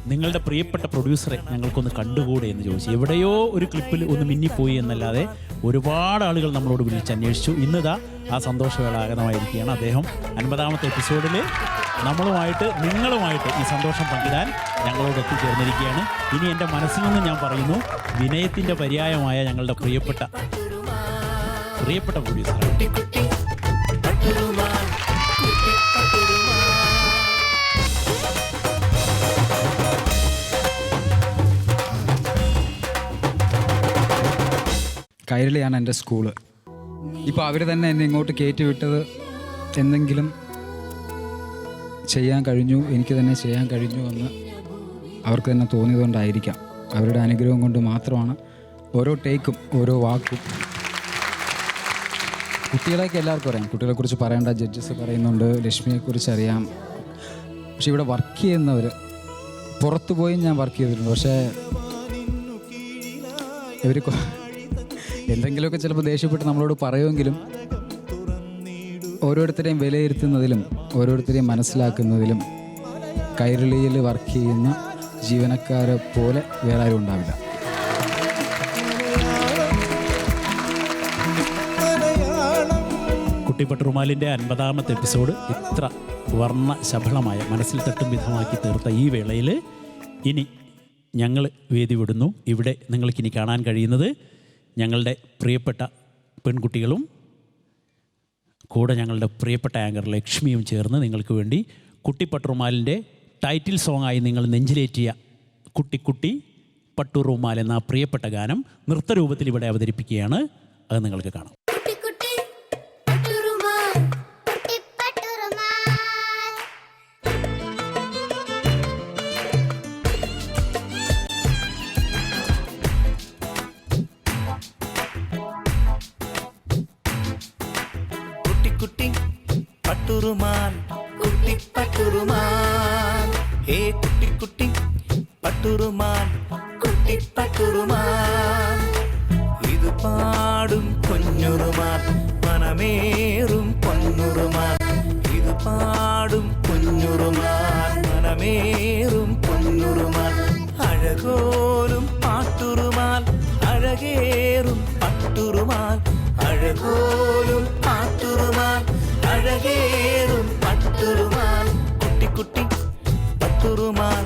നിങ്ങളുടെ പ്രിയപ്പെട്ട പ്രൊഡ്യൂസറെ ഞങ്ങൾക്കൊന്ന് കണ്ടുകൂടെ എന്ന് ചോദിച്ചു. എവിടെയോ ഒരു ക്ലിപ്പിൽ ഒന്ന് മിന്നിപ്പോയി എന്നല്ലാതെ ഒരുപാട് ആളുകൾ നമ്മളോട് വിളിച്ചന്വേഷിച്ചു. ഇന്നിതാ ആ സന്തോഷവേള ആഗതമായിരിക്കുകയാണ്. അദ്ദേഹം 50ാമത്തെ എപ്പിസോഡിൽ നിങ്ങളുമായിട്ട് ഈ സന്തോഷം പങ്കിടാൻ ഞങ്ങളോട് എത്തിച്ചേർന്നിരിക്കുകയാണ്. ഇനി എൻ്റെ മനസ്സിൽ നിന്ന് ഞാൻ പറയുന്നു, വിനയത്തിൻ്റെ പര്യായമായ ഞങ്ങളുടെ പ്രിയപ്പെട്ട പ്രൊഡ്യൂസർ കൈരളിയാണ് എൻ്റെ സ്കൂള്. ഇപ്പോൾ അവർ തന്നെ എന്നെ ഇങ്ങോട്ട് കയറ്റി വിട്ടത് എന്തെങ്കിലും ചെയ്യാൻ കഴിഞ്ഞു, എനിക്ക് തന്നെ ചെയ്യാൻ കഴിഞ്ഞു എന്ന് അവർക്ക് തന്നെ തോന്നിയതുകൊണ്ടായിരിക്കാം. അവരുടെ അനുഗ്രഹം കൊണ്ട് മാത്രമാണ് ഓരോ ടേക്കും ഓരോ വാക്കും. കുട്ടികളെയൊക്കെ എല്ലാവർക്കും അറിയാം, കുട്ടികളെക്കുറിച്ച് പറയേണ്ട ജഡ്ജസ് പറയുന്നുണ്ട്, ലക്ഷ്മിയെക്കുറിച്ച് അറിയാം. പക്ഷെ ഇവിടെ വർക്ക് ചെയ്യുന്നവർ, പുറത്തു പോയി ഞാൻ വർക്ക് ചെയ്തിട്ടുണ്ട്. പക്ഷേ ഇവർ എന്തെങ്കിലുമൊക്കെ ചിലപ്പോൾ ദേഷ്യപ്പെട്ട് നമ്മളോട് പറയുമെങ്കിലും ഓരോരുത്തരെയും വിലയിരുത്തുന്നതിലും ഓരോരുത്തരെയും മനസ്സിലാക്കുന്നതിലും കൈരളിയിൽ വർക്ക് ചെയ്യുന്ന ജീവനക്കാരെ പോലെ വേറെ ആരും ഉണ്ടാവില്ല. കുട്ടിപ്പട്ട് റുമാലിൻ്റെ 50ാമത്തെ എപ്പിസോഡ് ഇത്ര വർണ്ണശബളമായ മനസ്സിൽ തട്ടും വിധമാക്കി തീർത്ത ഈ വേളയിൽ ഇനി ഞങ്ങൾ വേദി വിടുന്നു. ഇവിടെ നിങ്ങൾക്കിനി കാണാൻ കഴിയുന്നത് ഞങ്ങളുടെ പ്രിയപ്പെട്ട പെൺകുട്ടികളും കൂടെ ഞങ്ങളുടെ പ്രിയപ്പെട്ട ആങ്കർ ലക്ഷ്മിയും ചേർന്ന് നിങ്ങൾക്ക് വേണ്ടി കുട്ടിപ്പട്ട് റുമാലിൻ്റെ ടൈറ്റിൽ സോങ്ങായി നിങ്ങൾ നെഞ്ചിലേറ്റിയ കുട്ടി കുട്ടി പട്ടുറുമാൽ എന്ന പ്രിയപ്പെട്ട ഗാനം നൃത്തരൂപത്തിൽ ഇവിടെ അവതരിപ്പിക്കുകയാണ്. അത് നിങ്ങൾക്ക് കാണാം. കുട്ടി പട്ടുറുമാൽ കുട്ടി പട്ടുറുമാൽ ഏ കുട്ടി കുട്ടി പട്ടുറുമാൽ കുട്ടി പട്ടുറുമാൽ ഇത് പാടും കുഞ്ഞുറുമാൽ മനമേറും പൊന്നുറുമാൽ ഇത് പാടും കുഞ്ഞുറുമാൽ മനമേറും പൊന്നുറുമാൽ അഴകോലും പാട്ടുറുമാൽ അഴകേറും പട്ടുറുമാൽ അഴകോലും പാട്ടുറുമാൽ അഴകേറും പട്ടുറുമാൽ കുട്ടി കുട്ടി പട്ടുറുമാൽ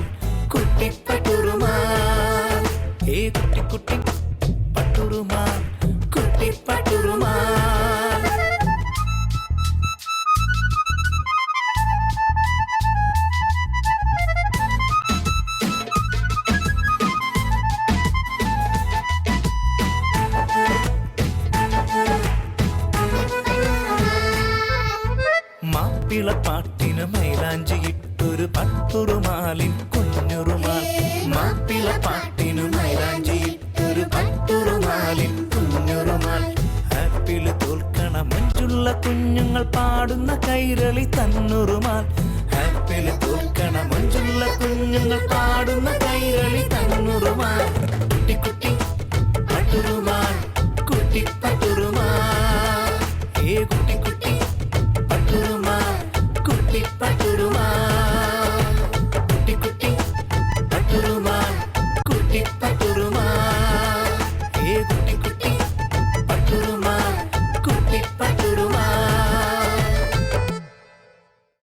കുട്ടി പട്ടുറുമാൽ ഏ കുട്ടി കുട്ടി പട്ടുറുമാൽ കുട്ടി പട്ടുറുമാൽ മാപ്പിളപ്പാട്ടിന് മൈലാഞ്ചിയിട്ടൊരു പട്ടുറുമാലിൻ കുഞ്ഞുറുമാൽ മാപ്പിളപ്പാട്ടിന് മൈലാഞ്ചിയിട്ടൊരു പട്ടുറുമാലിൻ കുഞ്ഞുറുമാൽ ആപ്പിള് തോൽക്കണ മഞ്ചുള്ള കുഞ്ഞുങ്ങൾ പാടുന്ന കൈരളി തന്നുറുമാൽ ആപ്പിള് തോൽക്കണ മഞ്ചുള്ള കുഞ്ഞുങ്ങൾ പാടുന്ന കൈരളി തന്നുറുമാൽ കുട്ടി കുട്ടി പട്ടുറുമാൽ കുട്ടി പട്ടുറുമാൽ ഏ കുട്ടി കുട്ടി പട്ടുറുമാൽ കുട്ടി പട്ടുറുമാൽ